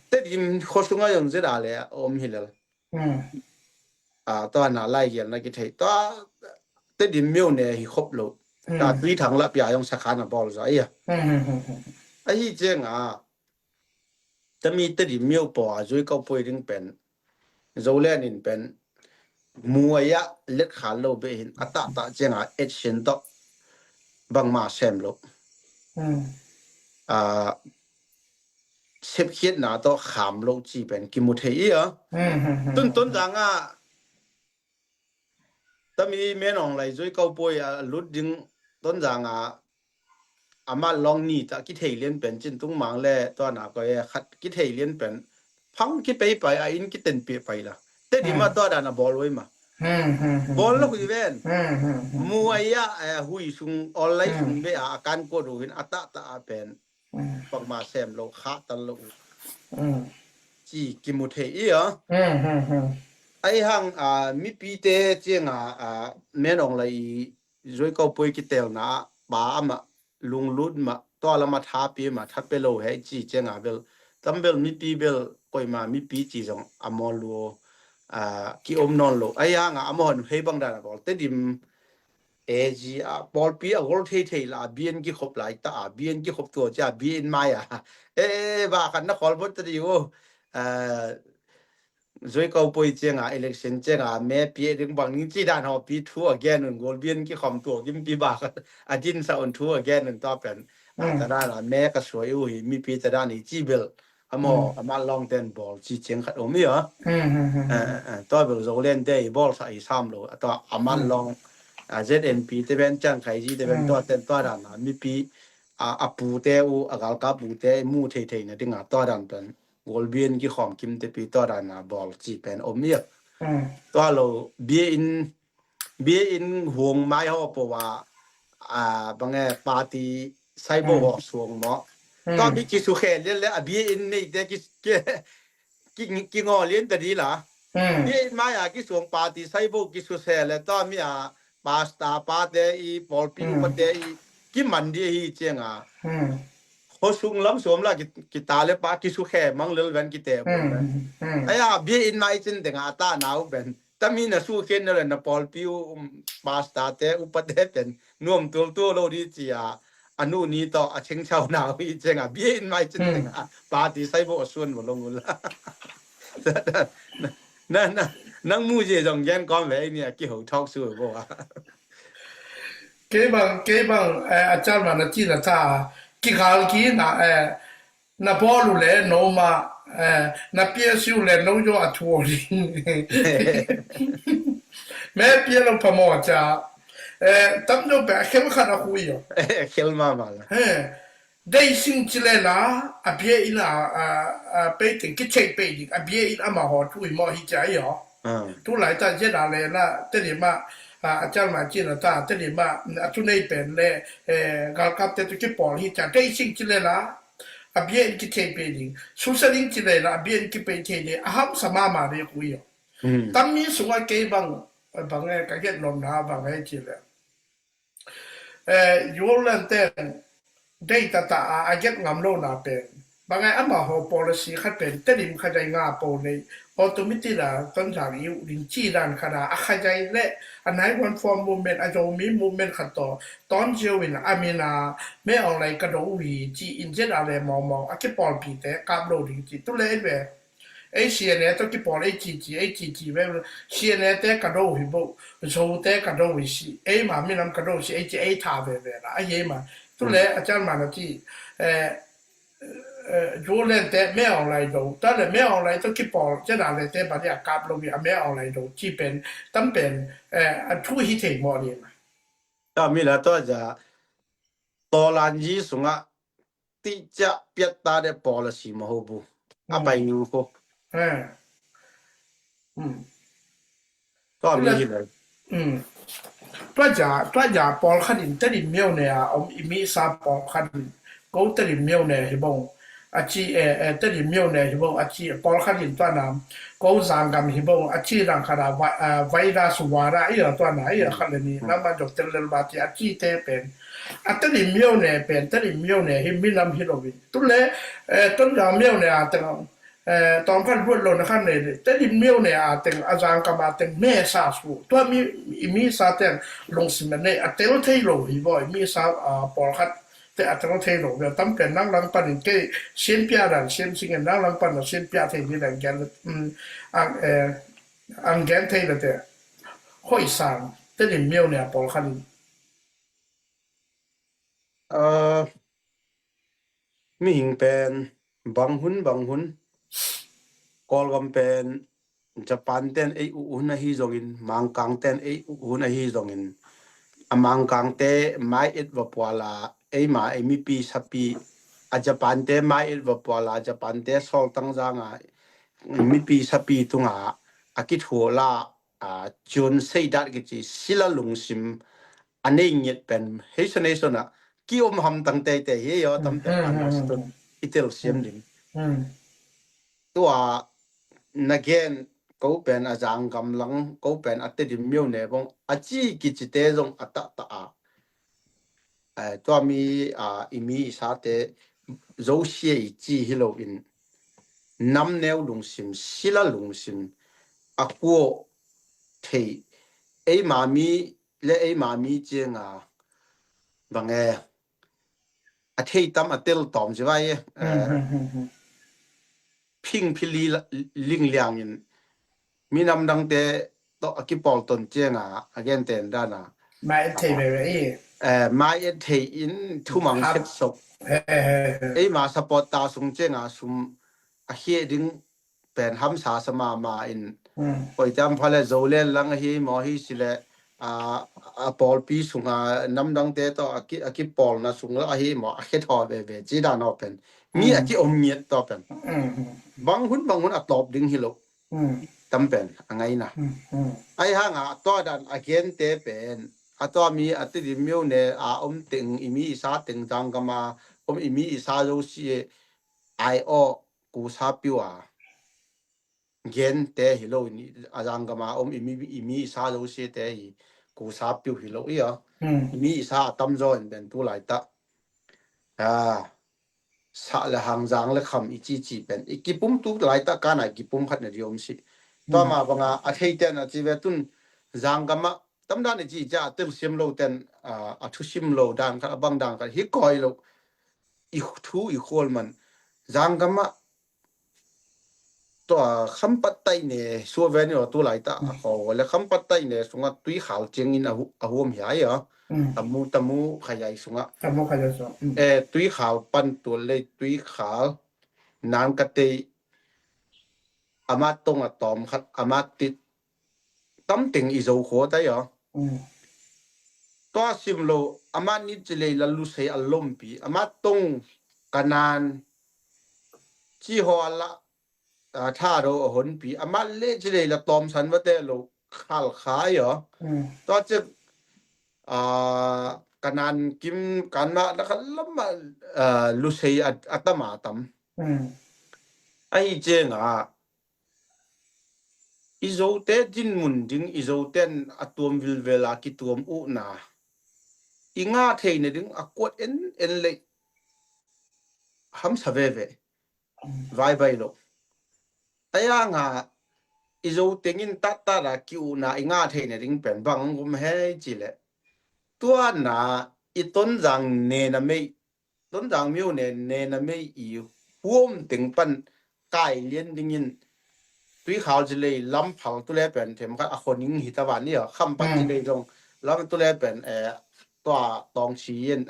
เตดิมขสุงาจงเจดอะไรอมฮิลลตัวน่าไล่เกียนนักกิเทตัวเตดิมมิวเนี่ยฮิคบโลตาตีถังละปียงสักขานบอลซะไอ้เจงจะมีเตดิมมิวปอจุยก็ป่วยดิ้งเป็นโซเลนินเป็นมัวยะเล็ดขาโลเบหินอัตตะเจงเอชเชนตบังมาเซมโลเชฟเขียนหนาตขามโลจีเป็นกิมุเทียต้นจังถ้ามีเมนองไหลจอยเก้าป่วยลุดดึงต้นจังอามาลองนี่ตะกิเทเลียนเป็นจินตุ้งมังแลตัวหนาก็ขัดกิเทเลียนเป็นพังคิดไปอินคิดเต็นเปียไปละแต่ดีมาตัวดานะบอลไว้มาบอลลูกอีเวนมัวยะหุยซุงออนไลน์ซุงเบอาการโกดูหินอัตตะเป็นปักมาเซมโลขาตันโลจีกิมุเทอีอ่ะไอ้หังมีปีเตเจียงแม่นองเลยจอยก็ป่วยกิเตลนะบ้ามาลุงลุดมาตัวละมาท้าปีมาทัดไปโลให้จีเจียงเบลตัมเบลมีปีเบลก็มามีปีจีจงอมอลโลกิอมนอนโลไอ้ยังอมอนเฮบังดานะบอลเตดิมเอจีบอลปีกอลเทละบีเอ็นกิขบหลายตาบีเอ็นกิขบตัวจ้าบีเอ็นไม่บ้ากันนะขอลบตดีโอจอยก็ป่วยเจียงelection เจียงแม่ปีดึงบางนี้จีดานหอปีทัวร์แกนึงกอลบีเอ็นกิขอมตัวกิมปีบ้ากันจินซาอุนทัวร์แกนึงต่อเป็นแต่ด้านแม่ก็สวยอุ้ยมีปีแต่ด้านนี้จีเบลอามาลองเต้นบอลจีเจียงขัดมีเหรอตัวเบลโซเลนเดย์บอลใส่ซ้ำโลตัวอามาลองZNP เตเป็นจังไคจีเตเป็นตัวเต้นตัวด้านมีปีปูเตอูกาลกาปูเตมูเทเนี่ยดิ้งตัวด้านเป็นกอลเบียนกี่ของกิมเตปีตัวด้านบอลจีเป็นมีเหรอตัวเราเบียนห่วงไม้เขาเพราะว่าบางปาร์ตี้ไซเบอร์วอร์สวงหมอตอนนี้กิสุเขนเรียนแล้วบีอินนี่แต่กิงอเรียนแต่ดีล่ะบีอินมากิสวงปาร์ตี้ไซเบอร์กิสุเขนแล้วตอนมี pasta pa te i pol pi pa te i ki mandi hi chenga ho sung lam som la ki ta le pa ki su khe mang lel ven ki te bo aya bi in mai chen de nga ta nau ben tami na su khen na na pol pi pasta te u pa te pen nuam tul tu lo di chi a anu ni to a cheng chau na hi chenga bi in mai chen de nga pa ti sai bo sun bo long la na nang mu je jong yan kon ve ni ki ho talk su bo a ke bang a chal ma na chi na ta ki gal ki na na bolu le no ma na pie siu le no yo a tuo ri me pie lo pa mo cha tam no ba khel kha na hu yo khel ma ma la dei sing chi le la a pie ina a pe te ki che pe di a pie ina ma ho tu mo hi cha yo tu lai ta je da le la te ni ma a chal ma chi na ta te ni ma tu nei pen le gal kap te tu ki por hi cha dei sing chi le la a pie ki che pe di su sa ling chi le la a pie ki pe che ni a ham sa ma ma le hu yo tam mi su wa ke bang ka get lom na bang ai chi le yo lan ten data ta a get ngam lo na pen bangai ama ho policy khat pen telim khadai nga po nei automatic la ton jang yu din chi dan khada a khajai le anai one form movement a jo mi movement khat to ton jeu win amina me online ka do wi ji in jet ale mo mo a ke pol pi te ka lo din ji tu le be ai cne to ki pol ai ji be cne te ka do hi bo so te ka do wi si ai ma mi nam ka do si ai tha be la a ye ma tu le a chan ma na ti yo le te me online do ta le me online to ki pol ja da le te ba ya kap lo bi a me online do ji pen tam pen a thu hi the mo ni ma ta mi la to ja to lan ji sunga ti ja piat ta de policy mo ho bu a pai nu ko to mi hi le ตัวอย่าปอลขัดินตะดิเมียวเนี่ยมีซาปอลขัดินก็ตะดิเมียวเนี่ยฮิบงอาชีตะดิเมียวเนี่ยฮิบงอาชีปอลขัดินตัวน้ำก็จางกันฮิบงอาชีรังคาราไวรัสวาระอีตัวไหนขันนี้แล้วมาจบเตลบาติอาชีเตเป็นตะดิเมียวเนี่ยเป็นตะดิเมียวเนี่ยฮิมิลำฮิโรวินตุเลต้นยาเมียวเนี่ยแต่ตอนขั้นพูดลงนะครับเนี่ยแต่ดิเมียวเนี่ยแต่งอาจารย์กับมาแต่งแม่ซาสูตัวมีซาแต่งลงสิมันเนี่ยอัตโนเทโลอีบ่อยมีซาปอลคัดแต่อัตโนเทโลเนี่ยตั้งแต่นั่งหลังปันเกเชียนพิอาดันเชียนสิงนั่งหลังปันเชียนพิอาเทนี่แหละแกนอันแกนเทเลยแต่ห้อยสางแต่ดิเมียวเนี่ยปอลคัดmi hing pen bang hun kol gam pen Japan ten ei u na hi zongin mang kang ten ei u na hi zongin amang kang te mai it va pwala ei ma ei mi pi sapi a Japan te mai it va pwala Japan te sol tang janga mi pi sapi tunga akit hola a chun sei dat gi chi sila lungsim anei nyet pen heisone sona ki ham tang te he yo tam te understood itel siam din tua nagain ko pen ajang gam lang ko pen atte dim myo ne bong achi ki chite jong ata ta to mi imi sa te zo xie ji hilo in nam neu lung sim sila lung sim akwo thei ei ma mi chenga bange a thei tam atel tom jwai ping phili ling liang in minam dang te to akipol ton chenga again ten dana mai the be mai thei in thumang set sok ei ma support ta sung chenga sum a he ding pen ham sa sama ma in oi jam phale zole lang hi mo hi sile a pol pi sunga nam dang te to akipol na sung la hi mo a he tho be ji da no pen mi aki omniet to pen bang hun atop ding hilo tampen angai na ai ha nga to dan again te pen ato mi ati myo ne ting imi sa ting jang kama imi sa jo si ai o ku sa piwa gen te hilo ni ajang kama imi sa jo si te hi กูสาปิวหิโลอีมีสาตำจอนเป็นตุหลายตะสะละหังจางละคำอีจีเป็นอีกิปุมตุหลายตะกานากิปุมขัดนดิยมสิต่อมาบังอาเทเตนจิเวตุนจางกะมะตำดานจีจะตึมซิมโลเตนอทุซิมโลดานกะบังดานกะฮิกอยโลอีทูอีโคลมันจางกะมะตัวคำปัตไตเนี่ยสัวเวนี่ตัวหลายตาโอ้แล้วคำปัตไตเนี่ยสงะตุยขาวเจงอินอะหัวมหายตมูขยายสงะตะมุขยสตุยขาวปันตัวเลยตุยขาวนางกะเตอามาตรงอะตอมคัดอามาติดตำติงอีโซโคได้ตัวซิมโลอามานิจเลยละลุเซอลมปีอามาตรงกะนานจีฮอละถ้าเราหนปีอามาเลจเลยละตอมสันวะเตโลขัลขายต่อจะกะนานกิมกันมาแล้วก็ลำลุเซอัตมาตำไอ้เจงอิโซเตจินมุนดิงอิโซเตนอะตอมวิลเวลากิตอมอุนาอิงาเทนดิงอะกวดเอ็นเลหัมสะเวเวไวไบโลตะยางอิโซเตงินตัตตะรากิอุนาอิงาเทนดิงเป็นบังกุมเฮจิเลตัวนาอิตนจังเนนะเมตนจังมิวเนนะเมอีฮวมติงปันกายเลียนดิงินตุยขาวจิเลยลำเผาตุแลเป็นเถมคัดอคนยิงหิตะวันนี่คำปันจิเลยตรงแล้วตุแลเป็นตัวตองชีน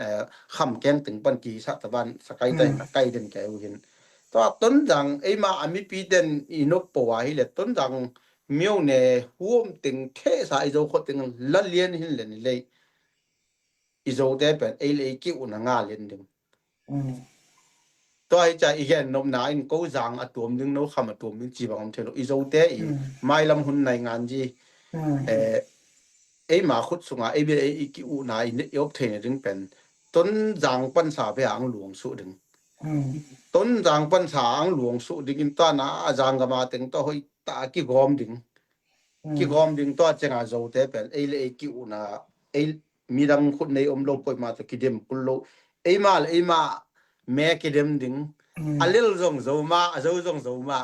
คำแกงถึงปันกีสะตะวันสกายได้ใกล้เด่นแกวเห็นตัวต้นจังไอมาอมิปีเด่นอีนกปวาหิเลต้นจังมิวเนฮวมติงเทสาอิโซโคติงละเลียนหินเลนเลยอิโซเตเป็นเอเลกิอุนงาเลียนดึงตัวไอ้ใจอีกแค่นมนาอินกูจางอะตัวมึงโนคำอะตัวมึงจีบังเทโลอิโซเตอีไม่ลำหุนในงานจีไอ้มาขุดสุงาไอ้เบไอ้กิอุนาอินยกเทนดึงเป็นต้นจางปัญษาไปอังหลวงสุดึงต้นจางปัญษาอังหลวงสุดึงอินตัวนาจางกมาถึงตัวหอยตากิกอมดึงตัวเจงาโซเตเป็นไอ้เลกิอุนาไอ้มีดังขุดในอมโลปอยมาตะกิเดมกุลโลไอ้มาแม่กิเดมดึงa little zong zoma zong zoma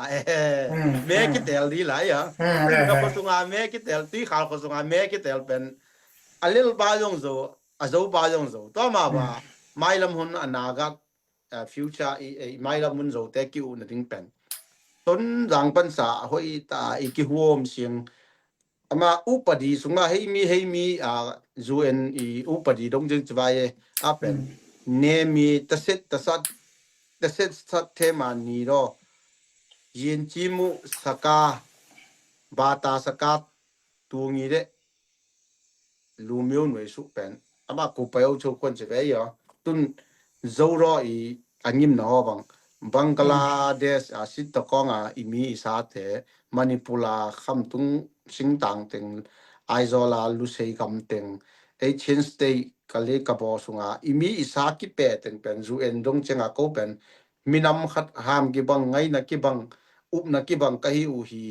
me ki tel di la ya ka ko sunga me ki tel ti khal ko sunga me ki tel pen a little ba zong zo ba zong zo to ma ba mai lam hun anaga future mai lam mun zo te ki u na ding pen ton jang pan sa hoi ta I ki huom siang ama upadi sunga hei mi zuen I upadi dong jing chwai a pen ne mi taset tasat the set tema ni ro yin chi mu saka bata saka tu ngi de lu myo noi su pen ama ko pa yo chu kon che be yo tun zo ro I angim na ho Bangladesh a sit ta ko nga imi sa te Manipula kham tung sing tang teng Aizola lu sei kam teng Asian state kale ka bo sunga imi isa ki pe teng pen zu en dong chenga ko pen minam khat ham ki bang ngai na ki bang up na ki bang ka hi u hi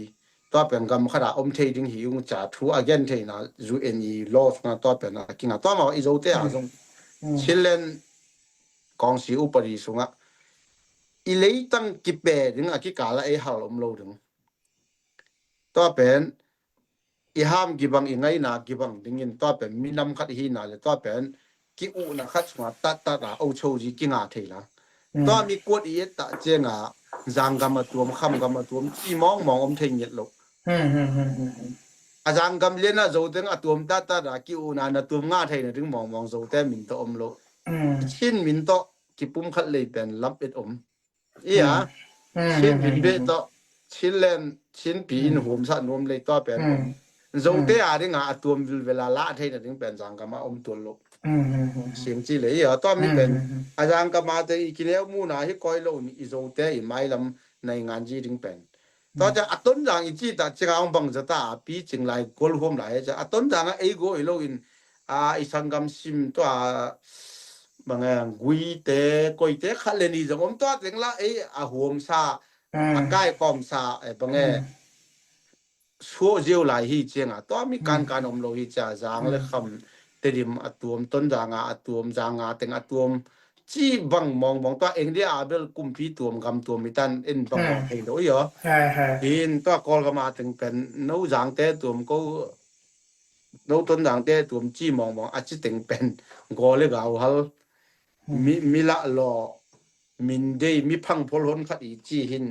to pen gam khara om thei ding hi ung cha thu again thei na zu en I lo na to pen na ki nga to ma I zo te a jong chilen kong si upari sunga I lei tang ki pe ding a ki kala e hal om lo ding to pen I ham ki bang I ngai na ki bang ding in to pen minam khat hi na le to pen ki u na khat sunga ta ra o chou ji ki nga thei la to mi kod I ta chenga jang gam ma tuom kham gam ma tuom chi mong om thei nyet lo a jang gam le na zo teng a tuom ta ra ki u na tuom nga thei na ding mong zo te min to om lo chin min to ki pum khat le pen lap et om ia chin min be to chin len chin pi in hum sa nom le to pen zo te a ding a tuom vil vela la thei na ding pen jang gam ma om to loเสียงจีเลยอ่ะตอนนี้เป็นอาจารย์ก็มาแต่อีกแล้วมูนาที่คอยโลนี่อีโซเตอีไม้ลำในงานจีถึงเป็นตอนจะอัต้นจางอีจีแต่จะเอาบังจะตาปีจึงไรกอลโฮมไรจะอัต้นจางไอ้โกอีโลอินอีสังกัมซิมตัวบางอย่างกุยเตกุยเตขัดเลนี่จะผมตัวถึงละไอ้หัวมซาใกล้กอมซาไอ้บางอย่าง ชัวเจียวหลายฮีเจียงตัวมีการอมโลหิจาจางและคำเตดิมอะตวมต้นจางอะตวมจางเต็งอะตวมจีบังมองตัวเองได้อาเบลกุมพีตวมกำตวมมิตันเอ็นบังเฮโดยหินตัวกอลก็มาถึงเป็นนูจางเตตวมก็นูต้นจางเตตวมจีมองอาจจะถึงเป็นกอเลยกเอาฮัลมีละลอมินเดมีพังพลหนขัดอีจีหิน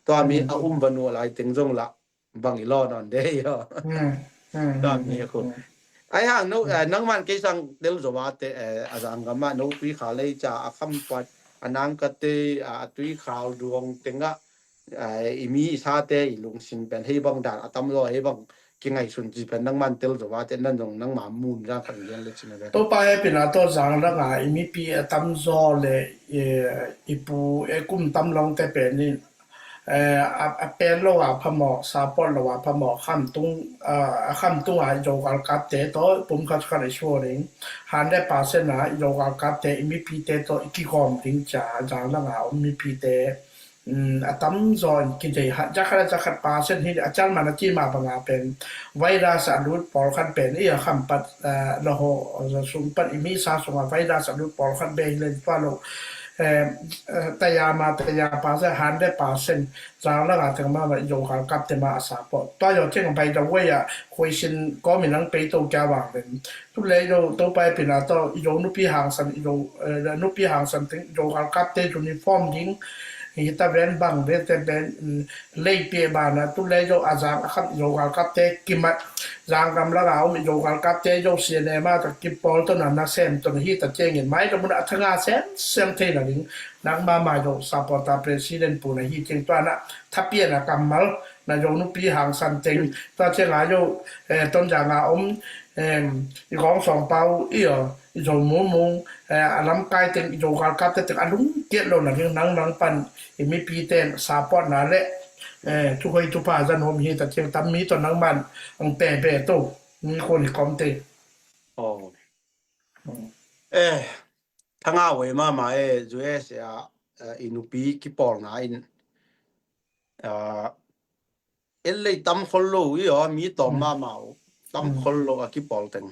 ตัวมีอาบันวลายถึงจงละบางอีลอนอนเด้ยตอนนี้คุณไอ้ห่างนังมันกิสังเดลจวาเตอาจารย์กมานุปีขาเลยจะคำปัดอันนั้นก็เตตุยข่าวดวงเต็งะมีชาเตลุงสินเป็นให้บังดานตำรวจให้บังกิงไงสุนจีเป็นนังมันเดลจวาเตนั่นนังหมามูนร่างขันเลี้ยงเล็กชินเลยตัวไปเป็นตัวจางแล้วไงมีปีตำจอเลยอีปูกุมตำลองแต่เป็นนี่เป็นโลว่าพมสาปอนโลว่าพมคำตุงคำตุงโยกากับเตโตปุ่มคัดกันชัวริงหันได้ปาเสนาโยกากับเตมีพีเตโตอีกกอมติงจาจางละงามีพีเตตำจอนกินใจจะขัดปาเส้นที่อาจารย์มาจีมาบังอาเป็นไวรัสรูดปอลคันเป็นอีคำปัดละโหสุงปัดมีสาสงไวรัสรูดปอลคันเบงเล่นฟ้าโลแต่ยามาแต่ยาปาเส้นหันได้ปาเส้นจางละงาถึงมาโยกากับเตมาอาสาปอตัวโยเช่นไปจะเวียคุยชินก็มีนังไปโตแกวางเป็นทุกเลยโยตัวไปเป็นตัวโยนุปีหางสันโยนุปีหางสันถึงโยกากับเตยูนิฟอร์มยิงKita ben bang bete ben lei pe bana tu le jo azam khat yoga kapte kimat jang kam la gao mi yoga kapte jo cinema ta ki pol to na sem to hi ta chengin mai to mun athanga sem the la ding nang ma jo supporta president pu na hi cheng twa na thapia na kamal na jo nu pi hang san cheng ta che la jo ton jang aอีของสองเปาอีโจมูมุงลำกายเต็งโจกากับเต็งอลุงเกลโลนะยังนังปันมีปีเต็นสาปอดนาเละทุกคนทุกภาจันโฮมฮีแต่เชียงตำมีตอนนังมันอังเปโตมีคนคอมเตอ๋อทั้งอาเวมาจูเอสอินุปีกิปอลนะเลยตำคนรู้อีมีต่อมาตำคนโลกิปอลเต็ง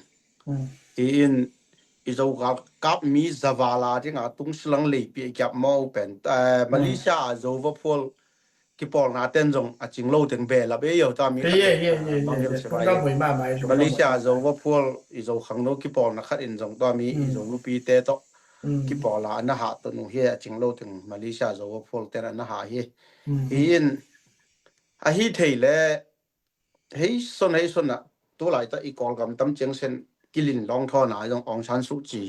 อีจะกับมีซาวาลาที่งาตุงสลังเลยปีกับมอเป็นแต่มาเลเซียจะว่าพวกกิปอลนาเต็นจงจิงโลเต็งเบลเบยอยู่ตามมีต้องไปมาไหมมาเลเซียจะว่าพวกอีจะขังโลกิปอลนักขัดอินจงตามมีอีจะลูปีเตโตกิปอลอันน่ะหาตัวนู้นเฮียจิงโลถึงมาเลเซียจะว่าพวกเต็นอันน่ะหาเฮียฮีเทเลเฮ้ยส่วนน่ะตัวหลายตัวอีกอลกับตั้มเจียงเซนกิลินลองท่อหนาจงองชันสุจี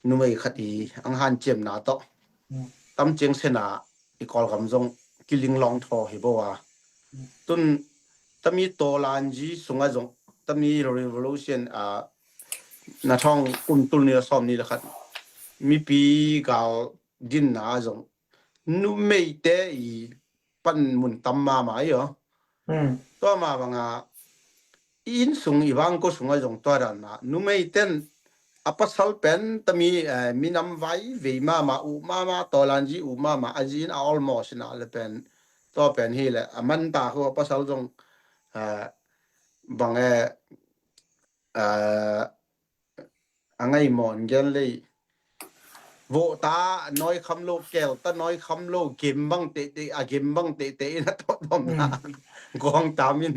นุ่มคดีอังหันเจียมนาโตตั้มเจียงเซนาอีกอลกับจงกิลินลองท่อเฮบัวตุนตั้มมีโตลานจีสุงจงตั้มมี revolution นาท่องตุลเนื้อซ้อมนี่แหละครับมีปีกาวดินนาจงนุ่มเตอีปั้นมุนตั้มมาเหรอตัวมาบังอินสุงอีวังก็สุงจงตัวดันนะนุ่มเต้นอัปสัลเป็นตมีมีน้ำไว้เวมาอุมาตอลันจีอุมาอาจีนอัลมอสนะเลยเป็นตัวเป็นฮีแหละมันตาเขาอัปสัลจงบางอังไงมอนกันเลยโวตาน้อยคำโลแก้วตาน้อยคำโลเกมบังเตะเกมบังเตะนะตัวนะกองตามิน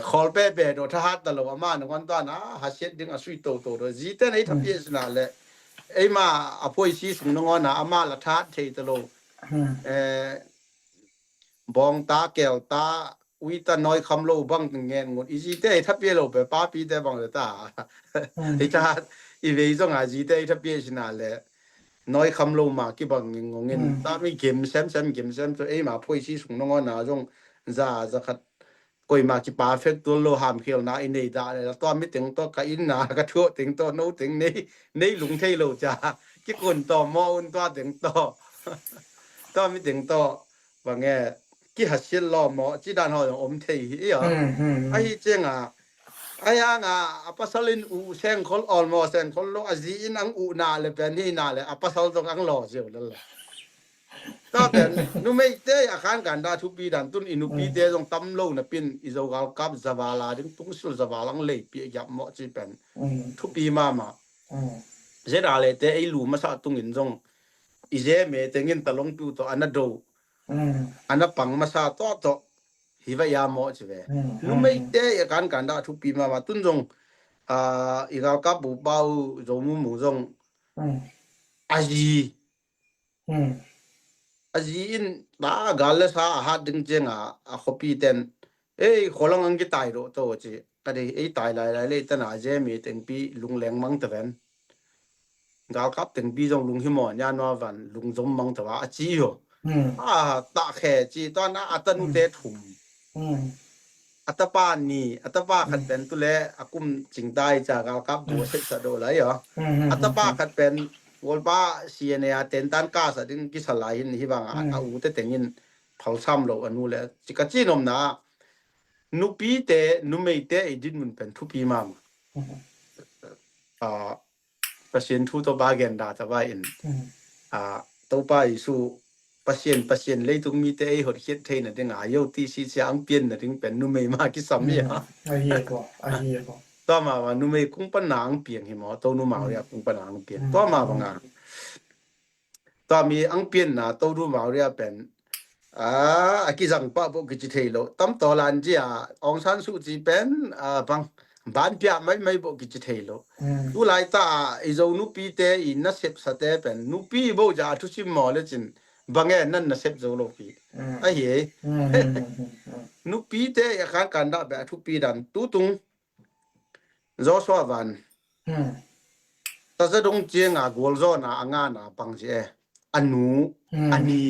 คอลเป้โดทหารตลอดมาหนึ่งวันตอนนะหาเช็ดดึงอาสุยโตโดยจีเต้นไอ้ทัพเยสนาเลยไอ้มาอภัยชีสุนงอนะอามาละทัดเทตโลบองตาแก้วตาวิตาน้อยคำโลบังเงินงดอีจีเต้ทัพเยโลไปป้าปีเต้บังเลยตาไอ้ทัดอีเวย์จงอาจีเต้ทัพเยสนาเลยน้อยคำโลมากี่บังเงินตาไม่เกมแซมตัวไอ้มาอภัยชีสุนงอนะจงจะขัดก็มาจิปาเฟกตัวโลหามเขียวนะอินเดียได้แล้วตัวไม่ถึงตัวกับอินนากระทั่วถึงตัวโน้ถึงนี่ลุงเทโลจ้ากี่คนต่อมออุ่นตัวถึงตัวไม่ถึงตัวว่าไงกี่หัดเชลล้อมอจีด้านหอยอมเทอีอ่ะไอ้เจ้าไอ้ยังปัสสาวะอูเซนคนออลมอเซนคนโลอาจีนังอูนาเลยเป็นนี่นาเลยปัสสาวะตรงอังหล่อเจียวนั่นแหละ ก็แต่นุไม่เตอาคารกันดาทุปีดันตุนอินุปีเตจงตำโลนะเป็นอิโซกาลกับซาวาลาดึงตุงสุลซาวาลังเลยปียับเหมาะจิเป็นทุปีมาเจดาเลเตไอลูมาสะตุงอินจงอิเจเมเตงินตะลงปิวตออันนะโดอันนะปังมาสะตอฮิวายาเหมาะจิเวนุไม่เตอาคารกันดาทุปีมาตุนจงอีกาลกับบุบาวจงมุจงอาจีin ba gal sa ha ding jenga a khopi ten kholang ang gitai ro to chi ka dei tai lai le ta na je mi teng pi lung leng mang ta ven gal kap teng pi jong lung hi mo nya no van lung zom mang ta wa a chi yo ta khe chi to na atanu te thum atapa ni atapa khat pen tu le akum chingdai cha gal kap do se sa do lai yo atapa khat pen wolba siania tentan ka sa ding ki salai hin hi bang a u te tengin phalsam lo anu le chikachi nom na nupi te numei te edin mun pen thupi mam pasien thu to bagen da ta ba in to pa isu pasien le tung mi te e hot khiet thein na ding a yo ti si chang pien na ding pen numei ma ki sam ya a hi ko to ma wa nu mei kung pa nang piang hi mo to nu ma ria kung pa nang piang to ma ba nga to mi ang pian na to nu ma ria pen ki jang pa bo ki chi thei lo tam to lan ji ong san su ji pen bang ban pia mai bo ki chi thei lo tu lai ta i zo nu pi te i na sep sa te pen nu pi bo ja thu sim mo le chin bange nan na sep zo lo pi a he nu pi te ya kan da ba thu pi dan tu tung Joshua van ta za dong chiang a gol zo na anga na pang je anu ani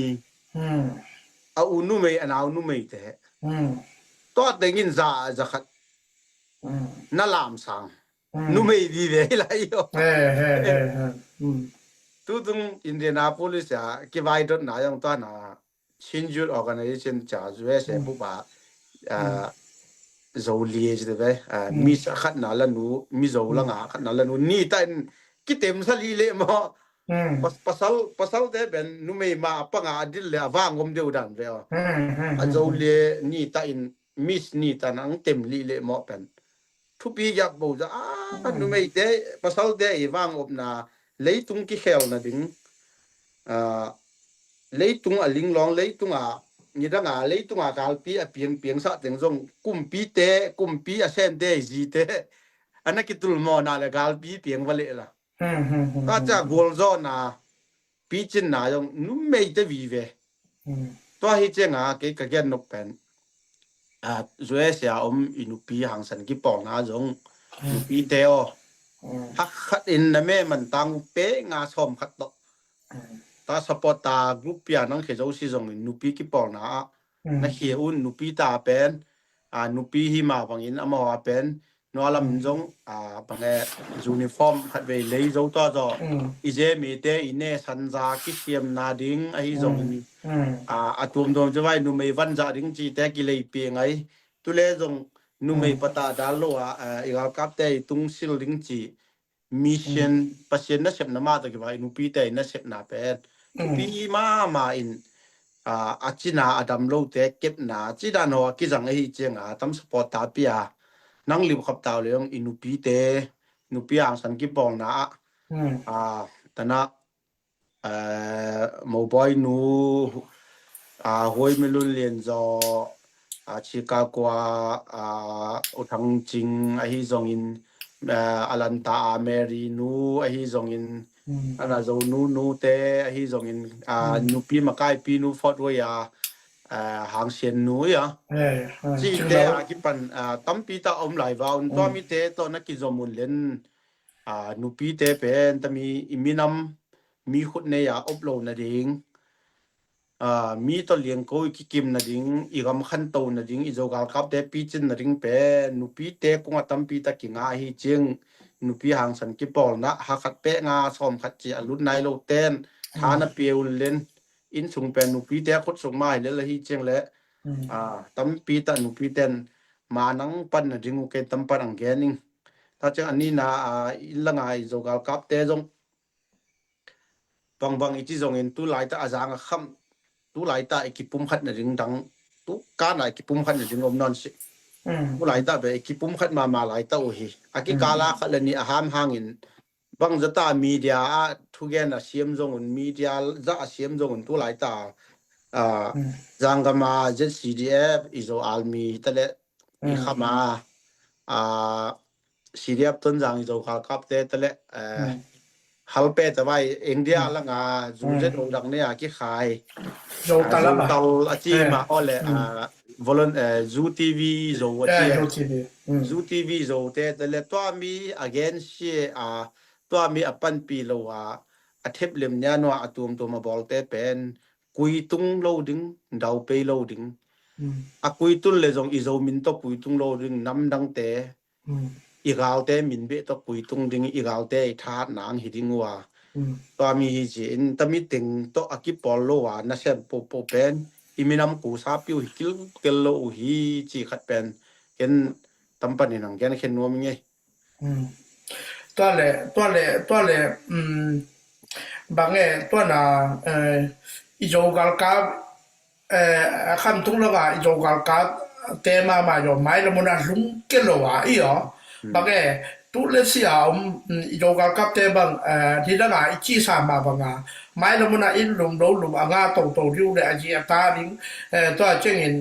a u nu mei ana nu mei te to tengin za khat na lam sang nu mei di ve lai yo tu tung Indianapolis ya ki vai dot na yang ta na Shinjul organization cha zwe se bu ba zo liege de ve mi sa khat na la nu mi zo la nga khat na la nu ni ta ki tem sa li le mo pasal de ben nu mei ma pa nga dil le wa ngom de udan ve a zo le ni ta in mis ni ta nang tem li le mo pen thu pi yak bo za nu mei de pasal de I wang op na leitung ki khel na ding leitung a ling long leitung a ni da nga leitung a gal pi a pieng sa teng jong kum pi a sem de ji te anaki tul mo na le gal pi pieng wale la ta cha gol zo na pi chin na jong nu mei te vi ve to hi chenga ke ka gen nok pen zwe sia inu pi hang san ki pong na jong nu pi te o hak khat in na me man tang pe nga som khat to ta support ta group pia nang khe zo si jong nu pi ki pong na na khie un nu pi ta pen nu pi hi ma bang in ama pen no lam jong bang uniform khat ve lei zo to zo I je mi te ine san za ki siam na ding a hi jong atum dom jawai nu mei wan za ding chi te ki lei pi ngai tu le jong nu mei pata dal lo I ga kap te tung sil ding chi mission pasien na sep na ma ta ki bai nu pi te na sep na pen pi ma in achina adam lo te kep na chi dan ho ki jang hi chenga tam support ta pia nang liu khap taw leong inu pi te nu pi ang san ki pong na tana mo boy nu hoi melun lien zo Chicago otang jing a hi zong in Alanta Mary nu a hi zong in ana zo nu te a hi zong in nu pi makai pi nu fort wo ya hang sian nu ya chi te ki pan tam pi ta lai wa un to mi te to na ki zomun len nu pi te pen ta mi iminam mi khut ne ya upload na ding mi to liang ko ki kim na ding I gam khan to na ding I zo gal kap te pi chin na ding pe nu pi te ko tam pi ta ki nga hi ching nu pi hang san ki pol na ha khat pe nga som khat chi alut nai lo ten thana peul len in sung pen nu pi te khut sung mai le la hi cheng le tam pi ta nu pi ten ma nang pan na ding ke tam pan ang gening ta chang ani na ilangai zo gal kap te jong bang I chi jong in tu lai ta ajang kham tu lai ta ekipum khat na ring dang tu ka na ekipum khat na ring om non si tu lai ta be ekipum khat ma lai ta o hi aki kala khat ni aham hangin bang zata media a thugen a siam jong un media za a siam jong un tu lai ta zangama ZCDF izo almi tale I khama CDF ton jang izo kha kap te tale halpe tawai India la nga zuzet odang ne a ki khai zo tala ba tal achi ma ole Zoo TV zo wachi zo TV Zoo TV zo te tale to mi against to mi apan pi lo wa athep lem nya no atum to ma bol te pen kui tung loading dau pe loading a kui tul le jong izo min to kui tung loading nam dang te igal te min be to kui tung ding igal te tha nang hiding wa to mi hi jin tami ting to akipol lo wa na sem po pen iminam ku sa piu hikil kel lo hi chi khat pen ken tampani nang gen khen no mi ngeตัวle bangeตัวna ijogal ka kham tung lo ga ijogal ka tema ma yo mai lo mona lung ke lo wa io bange tu le sia ijogal ka te bang di da ga chi sa ma banga mai lo mona in lum do lum anga to riu le a ji ta ding to cheng in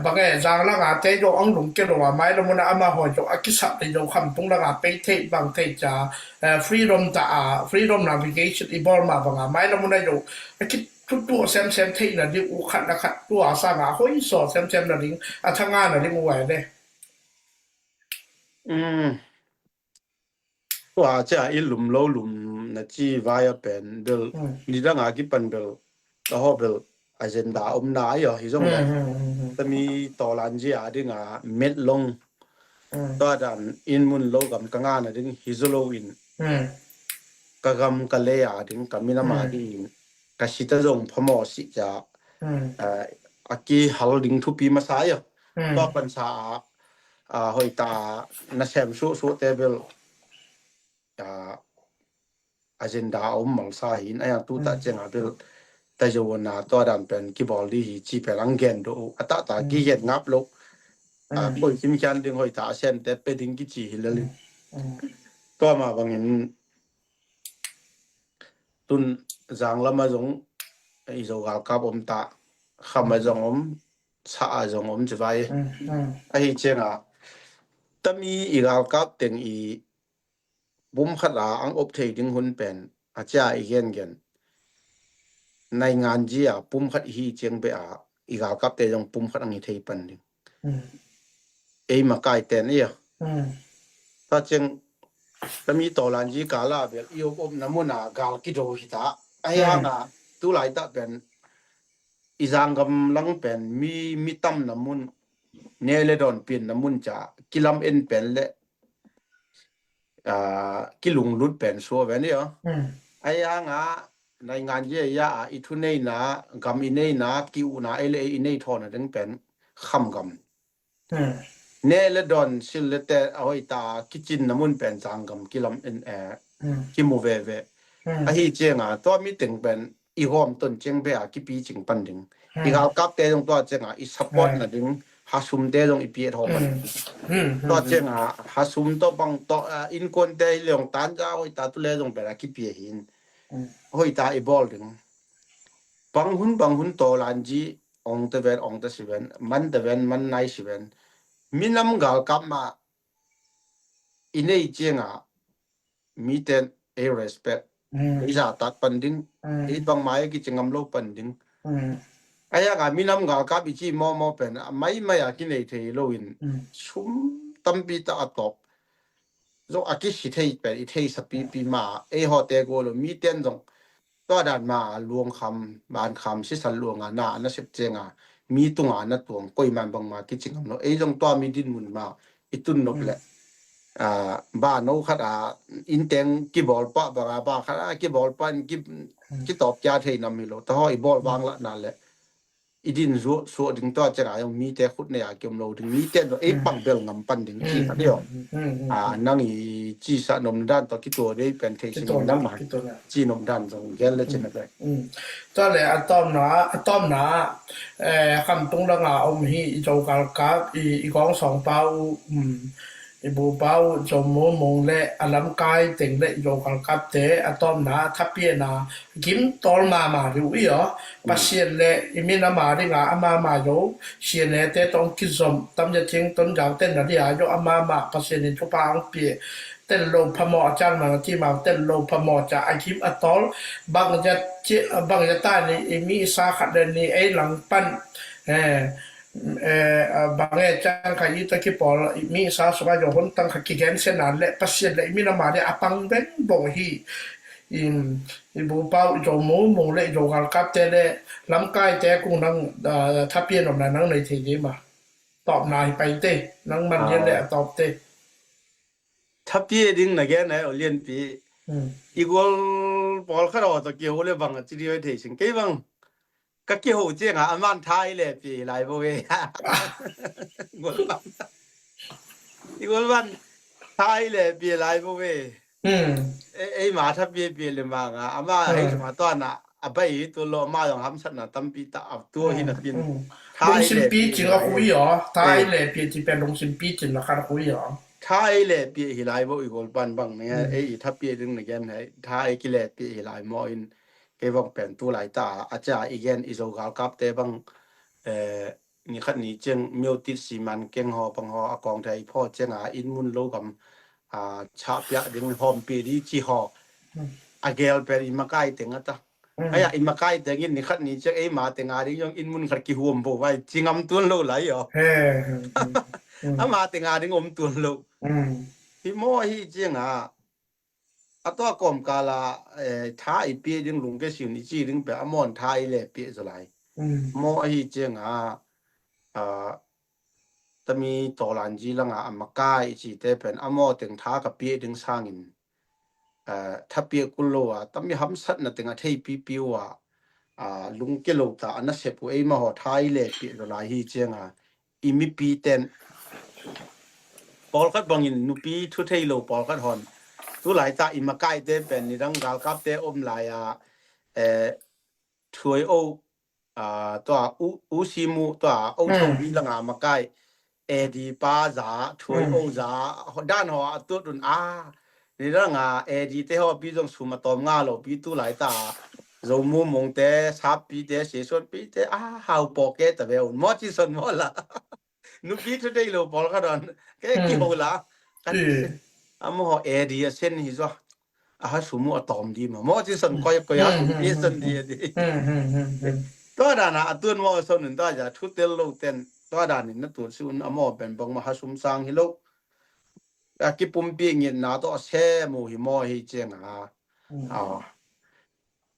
bagay jang la ga te jo ang lung ke lo wa mai lo mona ama ho jo akisa te jo kham tung la ga pe the bang the cha freedom navigation I bol ma banga mai lo mona jo akit tu sem the na di u khat na khat tu asa ga hoi so sem na ding a thanga na ding wa de wa cha ilum lo lum na chi via pen bel ni da nga ki pan bel ta ho bel agenda na yo hi jong da ta mi to lan ji a ding a met long to dan in mun lo gam ka nga na ding hi zo lo in ka gam ka le a ding ka mi na ma di ka si ta jong phamo si cha aki hal ding thu pi ma sa yo to pan sa hoi ta na sem su te bel agenda mal sa hin aya tu ta chenga bel ta jo na to dan pen ki bol di chi pe lang gen do ata ta ki het ngap lo poi sim khan ding hoi ta sen te pe ding ki chi hilali to ma bangin tun jang lama jong I zo gal kap ta khama jong sa jong chwai ai chenga tami I gal kap teng I bum khara ang op thei ding hun pen acha I gen nai ngan ji a pum khat hi cheng be I gal kap te jong pum khat ang hi thei pan ding ei ma kai ten ya ta cheng tami to lan ji ka la be I op namuna gal ki do hi ta aya na tu lai ta pen I jang gam lang pen mi tam namun ne le don pin namun cha kilam en pen le kilung lut pen so ve ni yo aya nga nai ngan ye ya I thu nei na gam I nei na ki u na ele I nei thon na ding pen kham gam ne le don sil le te hoi ta kitchen namun pen jang gam kilam en ki mu ve a hi chenga to mi teng pen I hom ton cheng be ki pi ching pan ding I gal kap te jong to chenga I support na ding hasum te jong I pi tho pan to chenga hasum to bang to in kon te leong tan ja hoi ta tu le jong be ki pi hin hoi ta I bol ding bang hun to lan ji ong te siven man te ven man nai siven minam gal kap ma inei chenga mi ten a respect isa tat panding I bang mai ki chingam lo panding aya ga minam gal kap I chi mo pen mai a ki nei thei lo in sum tampi ta atop zo akishi thei pe I thei sapi pi ma e ho te go lo mi ten jong to dan ma luong kham ban kham si sal luong na sep chenga mi tunga na tuang koi man bang ma ki chingam no e jong to mi din mun ma itun nok le ba no khat in teng ki bol pa ba khat ki bol pan ki top kya thei nam mi lo to I bol wang la na le อีดินซัวดึงตัวจะกายมีแต่ขุดในอาเกมโลดึงมีแต่ไอ้ปังเบลงำปันดึงที่เดียวนั่งอีจีสะนมด้านต่อกี่ตัวได้เป็นเทคนิคนั่งมาจีนมด้านตรงแกนเลยจังได๋ตอนแรกอะตอมนะคำตรงละงาอมฮีโจกาลกาอีกอง2เป้าอีบูเป้าจมมงและอลัมกายเต็งและโจกาลกับเตอะตอมนะทับเปียนากิมตอลมาอยู่อีหรอปัสเซียนและอีมินามาดิงาอามาโยเชียนเตต้องกิซอมตำจะทิ้งต้นยาวเต้นนะดิอาโยอามาปัสเซียนทุปางเปียเต้นลงพมอจังมาที่มาเต้นลงพมอจะไอคิมอะตอลบางจะใต้นี่มีสาขัดนี่ไอ้หลังปั้นบางจังขยีตะกี้ปอลมีสาสบายอยู่คนตั้งกิแกนเสนานและปัสเซียนและมีนามาเนี่ยอปังเบนบ่ฮีอีบูเป้าโจมมงและโจกาลกับเตและลำกายแต่กูนังถ้าเปลี่ยนออกมานังในทีนี้มาตอบนายไปเต้นังมันเย็นแหละตอบเต้ทับเปียดึงนะแกนะเรียนปีอีกอลปอลเขาตะเกียวเลยบังจิริไว้เทชิงเกบังกะเกียวเจียงอันมันไทยแหละปีหลายบ่เวกลบังอีกอลวันไทยแหละปีหลายบ่เวไอ้มาทับเปียเลยมางอามาให้มาตอนน่ะอะไปตัวโลมาอย่างหำสันน่ะตำปีตะเอาตัวหินกินไทยสิปีจิงอะคุยหรอไทยแหละปีที่เป็นลงสิปีจิงละคันคุยหรอไทยแหละปีหลายบ่อีกอลปันบังเนี่ยไอ้ทับเปียดึงนะแกนให้ไทยกิเลปีหลายมออินเกวังเป็นตัวหลายตาอาจารย์อีกอีโซกาลกับแต่บังนี่คันนี้จึงมีติดสีมันเก่งหอปังหออกองไทยพ่อเจงอินมุนโลกำชาปยะดึงหอมปีดีจีหออาเกลเป็นอิมากายเต็งอ่ะตะไอ้อิมากายเต็งนี่คันนี้จึงไอ้มาเต็งดิยองอินมุนคัดกี่ห่วมบ่ไว้จิงอำตัวโลไหลอ๋อมาเต็งดิงอมตัวโลฮิโมฮิจิงอะตัวกอมกาลาท้าอีปีดึงลุงเกสินี่จีดึงไปอมอนท้ายแลปีซะหลายโมฮิจิงตะมีตอลันจีละงอมากายจีเตเป็นอมอตึงท้ากับปีดึงสร้างอินถ้าปีกุโลตะมีหำสัตนะตึงอะเทปีปิวลุงเกโลตาอันนั้นเสปุเอมาหอท้ายแลปีซะหลายฮิจิงอิมิปีเต็นปอลกัดบังอินนุปีทุเทโลปอลกัดฮอนตัวหลายตาอิมากายเตเป็นนี่ดังกาลกับเตอมหลายถวยโอตัวอูซิมูตัวโอทวีละงามากายดีปาซาถวยโอซาด้านหอตัวดุนนี่ละงาดีเตฮอปีจงสุมาตอมงาโลปีตัวหลายตาโซมูมงเตซับปีเตเสชวนปีเตฮาวปอเกตะเวลมอจิสนมอละนุปีทุเดโลปอลกะดอนแกกิโหละมอดีเส้นหิซะสุมูตอมดีมอจิสนกอยกอยอีสันดีดีตัวดานะตุนมอสนนตาจะทุเตลโลเตนตัวดานี่นะตุซุนมอเป็นบังมหาสุมสังหิโลกิปุมปีงินนาตอเซมูหิมอหิเจง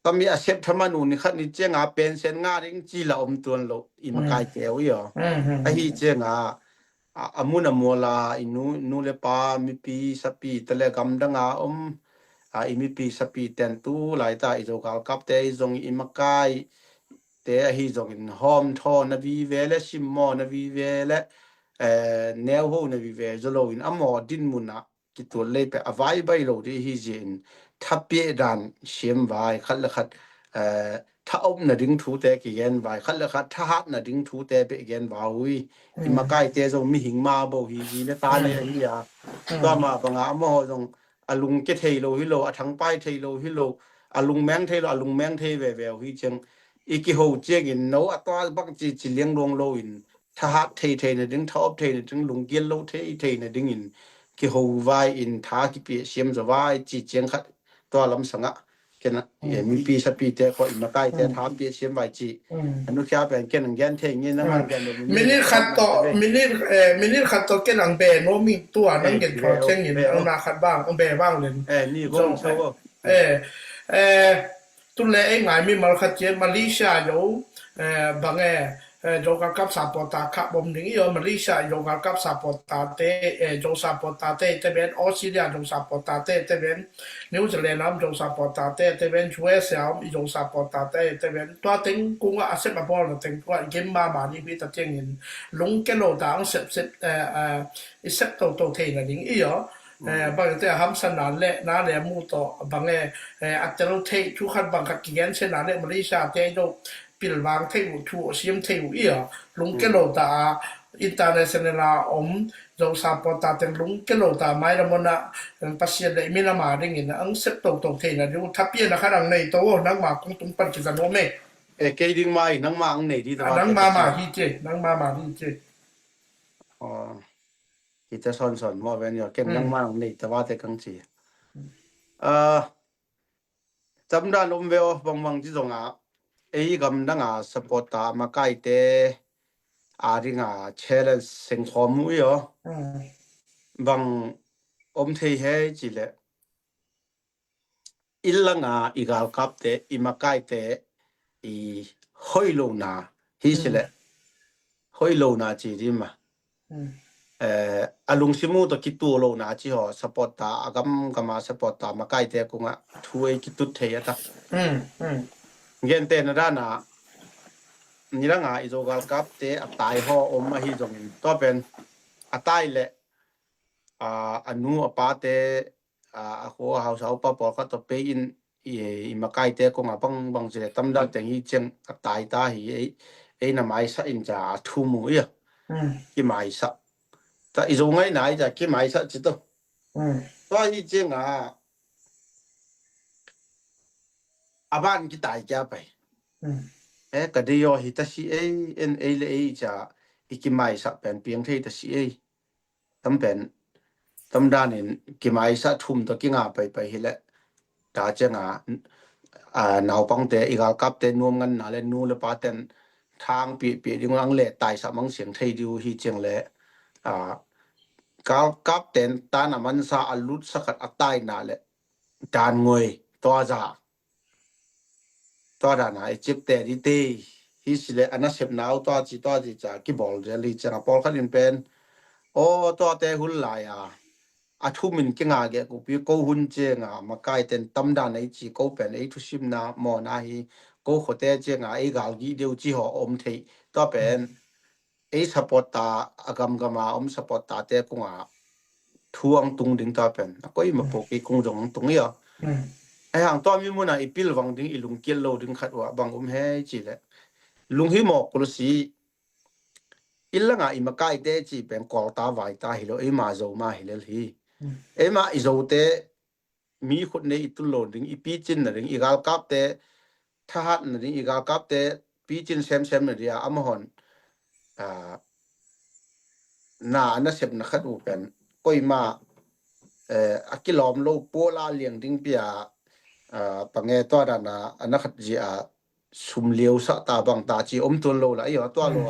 ตมีอาเซบธรรมนูนี่คันนี่เจงเป็นเซนงาริงจีละอมตวนโลอิมกายเกวอีหิเจงamuna mola inu le pa mi pi sapi tele gam danga imi pi sapi ten tu lai ta izo kal kap te izong imakai te hi zong in hom tho na vi vele simmo na vi vele neo ho na vi ve zolo in amo din muna ki to le pe avai bai lo di hi jin thapie dan shem vai khat la khatถ้าอมน่ะดึงทูแต่กี่แกนไว้คันละคัดถ้าหัดน่ะดึงทูแต่ไปแกนว่าอุ้ยที่มาใกล้แต่จงมีหิงมาบ่ฮีเนี่ยตาในอันนี้ก็มาปังมอจงอลุงเกเทโลฮิโลอทังป้ายเทโลฮิโลอลุงแมงเทโลอลุงแมงเทแววฮิจังอีกิโหเจกินโนอะตอบักจิเลี้ยงลงโลอินถ้าหัดเทน่ะดึงทอบเทน่ะดึงลุงเกียนโลเทน่ะดึงอินกิโหไว้อินทากิเปียเสียมจะไว้จิเจียงคัดตัวลำสังะนะมีปีสปีเตก็อิมาใกล้แต่ถามเปียเชียมไว้จีอนุชาเป็นแก่นแกนเทงี้นะมันแกนมินิขัดต่อมินิขัดต่อแก่นอังเบโนมีตัวนั่งเก็นพอเช่งอย่างเอานาขัดบ้างอังเบบ้างเลยนี่ก็โชว์ตุนแลไอ้หมายมีมาขัดเจมาเลเซียอยู่บาง joga kap sapota kap bom ding yo Malaysia joga kap sapota te jo sapota te ben Australia jo sapota te ben New Zealand am jo sapota te ben US am jo sapota te ben to ting kung a set ma bol ting to game ma ni bi ta cheng in lung ke lo dang set set to te na ding yo bang te ham san na le mu to bang a te lo te chu khat bang ka kian chen na le Malaysia te jo bil wang thei thu sim thei lung ke lo ta international jo sapota teng lung ke lo ta mai ramona pasien le mina ma ding in ang sep to thei na du thapia na kharang nei to nang ma kung tung pan ki za no me ke ding mai nang ma ang nei di ta nang ma hi che ki ta son mo ven yo ken nang ma ang nei ta wa te kang chi cham da lom ve bang ji jong a ei gam na nga support ta ma kai te ari nga challenge seng khom mu yo bang thei he chi le ilanga igal kap te imakai te I hoilo na hi sile hoilo na chi di ma alung simu to kitu lo na chi ho support ta agam kama support ta ma kai te kunga thuai kitu the ya ta gen te na na niranga izogal kap te atai ho ma hi jong to pen atai le anu apa te a ho house au pa po ka to pe in I makai te ko ngapang bang se tam da teng hi cheng tai ta hi ei na mai sa in ja thu mu ya ki mai sa ta I zo ngai nai ja ki mai sa chi to to hi cheng aban ki tai ja pai ka de yo hi ta si en le ja ki mai sa pen piang thei ta si tam pen tam da nin ki mai sa thum to ki nga pai hi le ta changa naw pang te igal kap te nuam ngan na le nu le pa ten thang pi ding ang le tai sa mang siang thei diu hi cheng le kal kap ten ta na man sa alut sakat atai na le dan ngoi to za to da na chip te di te hi sile ana sep naw to ji cha ki bol je li cha pol khan pen to te hul la ya thu min ki nga ge ku pi ko hun che nga ma kai ten tam da nei chi ko pen thu sim na mo na hi ko khote che nga gal gi deu chi ho thei to pen support ta agam gama support ta te ku nga thuang tung ding ta pen ko I ma po ki kung jong tung ya hang to mi mu na I pil wang ding I lung kel lo ding khat wa bang he chi le lung hi mo ko si ilanga I ma kai te chi pen ko ta vai ta hi lo ma zo ma hi le hi ema izote mi khut nei itul lo ding ipi chin na ding igal kap te thahat na ding igal kap te pi chin sem na dia amhon na na sep na khat u pen koi ma akilom lo pola liang ding pia pange to da na ana khat ji sum liu sa ta bang ta chi ton lo la yo to lo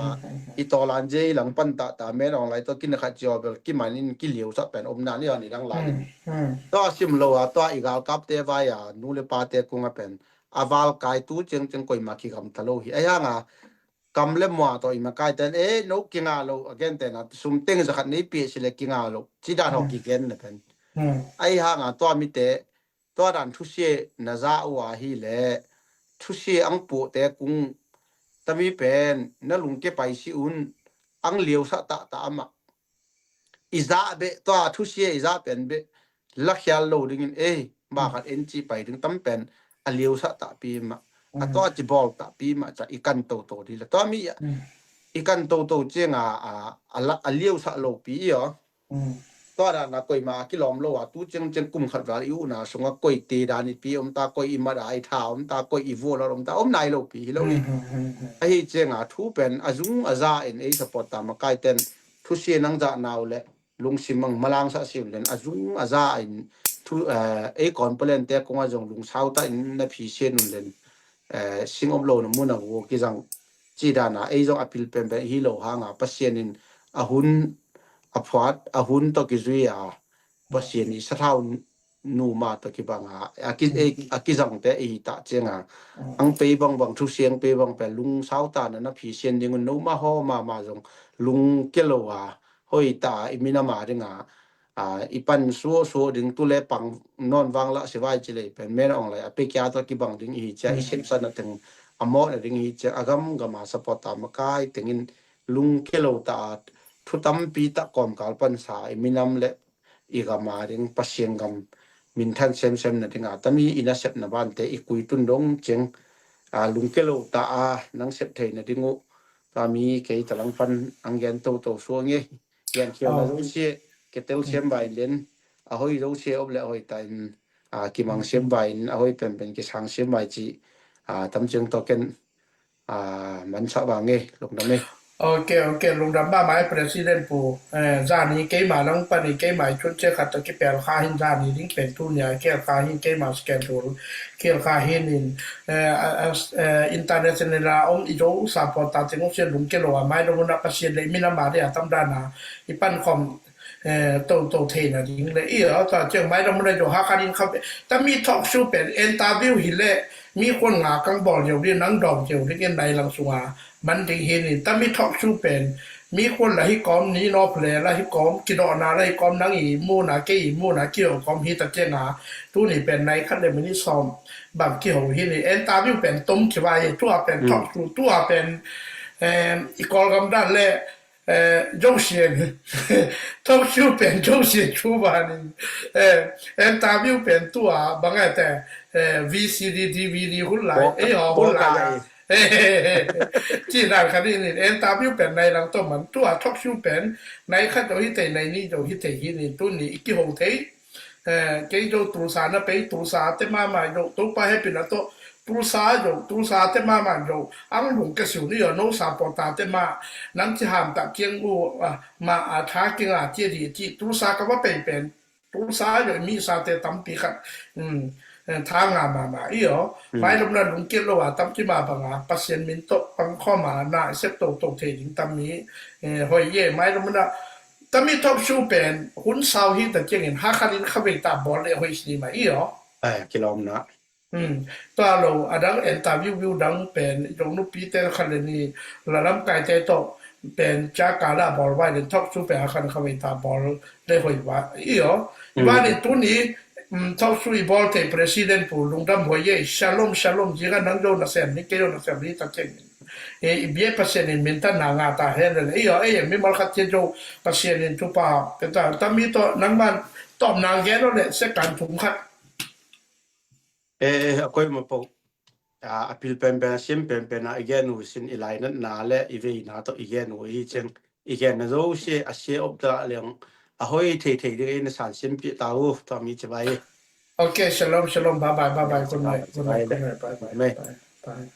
I to lan je lang pan ta me long lai to kin khat job ki manin ki liu sa pen na ni ani dang la to sim lo to igal kap te va ya nu le pa te kunga pen aval kai tu cheng koi ma ki kam talo hi aya nga kam le mo to I ma kai ten no ki nga lo again ten sum teng za khat nei pi sile ki nga lo chi da ho ki gen ne pen ai ha nga to mi te to dan thu sie na za wa hi le thu sie ang pu te kung tami pen na lung ke pai si un ang liu sa ta ama iza be to thu sie iza pen be la khyal lo ding in ma khat en chi pai ding tam pen a liu sa ta pi ma a to chi bol ta pi ma cha ikan to di la to mi ikan to che nga a liu sa lo pi yo to da na koi ma ki lom lo tu cheng kum khat wa yu na sunga koi te da ni pi ta koi ma dai tha ta koi I vo lo ta nai lo pi lo ni ai cheng thu pen azung aza en support ta ma kai ten thu sie nang ja naw le lung simang malang sa sim len azung aza in thu complaint te ko nga jong lung sau ta in na phi se nun len singom lo no mu na wo ki jang chi da na jong apil pen be hi lo ha nga pasien in ahun aphat ahun to ki zui pasien I sa thau nu ma to ki banga akizang te e ta chenga ang pe bang thu siang pe bang pe lung sau ta na phi sian ding no ma ho ma jong lung kelowa hoi ta imina ma ringa ipan so ding tu le pang non wang la siwai chile pen men ong la pe kya to ki bang ding hi cha isip san na teng amo na ding hi cha agam gama support ta ma kai tengin lung kelo ta thutam pi ta kom kal pan sa iminam le igama ring pasien gam min than sem na tinga tami ina set na ban te ikui tun dong cheng lung kelo ta nang set the na dingu tami ke talang pan angyan to so nge yan khiam na zo che ke tel sem bai len hoi zo che ob le hoi time ki mang sem bai hoi pen ki sang sem bai chi tam cheng to ken man sa ba nge lok na me Ok, lung dam ba mai president pu za ni ke ma lang pa ni ke mai chun che khat ki pel kha hin za ni ding pen tu nya ke kha hin ke ma schedule ke kha hin in international la ong i do support ta teng se lung ke lo mai lo na pa se le mi na ma de tam da na i pan khom to the na ding le i ta cheng mai lo mo de jo ha kha din kha ta mi talk show pen interview hi leมีคนงากังบอกอยู่ที่นังดอกอยู่ที่เกนในลังสุงามันถึงเห็นนี่ถ้ามีทอกชูเป็นมีคนหลายกอมนี้นอเพลหลายกอมกิดอนาหลายกอมนังอีมูนาเกอีมูนาเกี่ยวกอมฮิตะเจงาตู้นี่เป็นในคันเดมินิซอมบางเกี่ยวเห็นนี่เอ็นตาวิวเป็นต้มที่ว่าตัวเป็นทอกชูตัวเป็นอีกอลกำดันและ中线ทอกชูเป็น中线出版นี่NW เป็นตัวบางแต่ VCD DVD หุ่นหลายหุ่นหลายที่นั่นคันนี้นี่ NW เป็นในหลังต้มมันตัวทอกชูเป็นในคันโดฮิเตในนี้โดฮิเตหินี่ตัวนี้อีกหงเทเกยโดตุสานะไปตุสาเตมาโยตุไปให้เป็นตัวตุสาโยตุสาเตมาโยอังหลงกระสิวนี่โนซาปอตาเตมานังที่หามตะเกียงอูมาอาทาเกียงอาเจดีที่ตุสาก็ว่าเป็นตุสาโยมีซาเตตัมปีคัดทางมาอีอ๋อไปลงนั้นลงเกลว่าตัมที่มาบังปัสเซนมินโตปังข้อมาหน้าเซปโตเทดิงตัมนี้หอยเย่ไม่ลงนั้นตัมมีทอกชูเป็นหุ่นสาวฮีแต่เจงเห็นฮาคารินเข้าไปตาบอลเลยหอยสีมาอีอ๋อกิโลมนะตัวเราดังเอ็นตาวิวดังเป็นตรงนู้นปีเตอร์คันนี้ระดับไกลใจโตเป็นจากาลาบอลไว้ในทอกชูเป็นฮาคารินเข้าไปตาบอลเลยหอยว่าอีอ๋อว่าในตัวนี้talk to about the president pu lungdam hoye shalom jiga nangdo na sem ni kero na sem ni ta chen bie pasien in menta na nga ta hen le mi mal khat che jo pasien in tu pa ta mi to nang man tom nang ge no le se kan thum khat akoi mo po apil pen sim pen na again usin ilai na le ive na to again wi chen again na zo she a she of the leng ahoi the de in san sim pi tau to mi chbai Okay shalom bye bye good night bye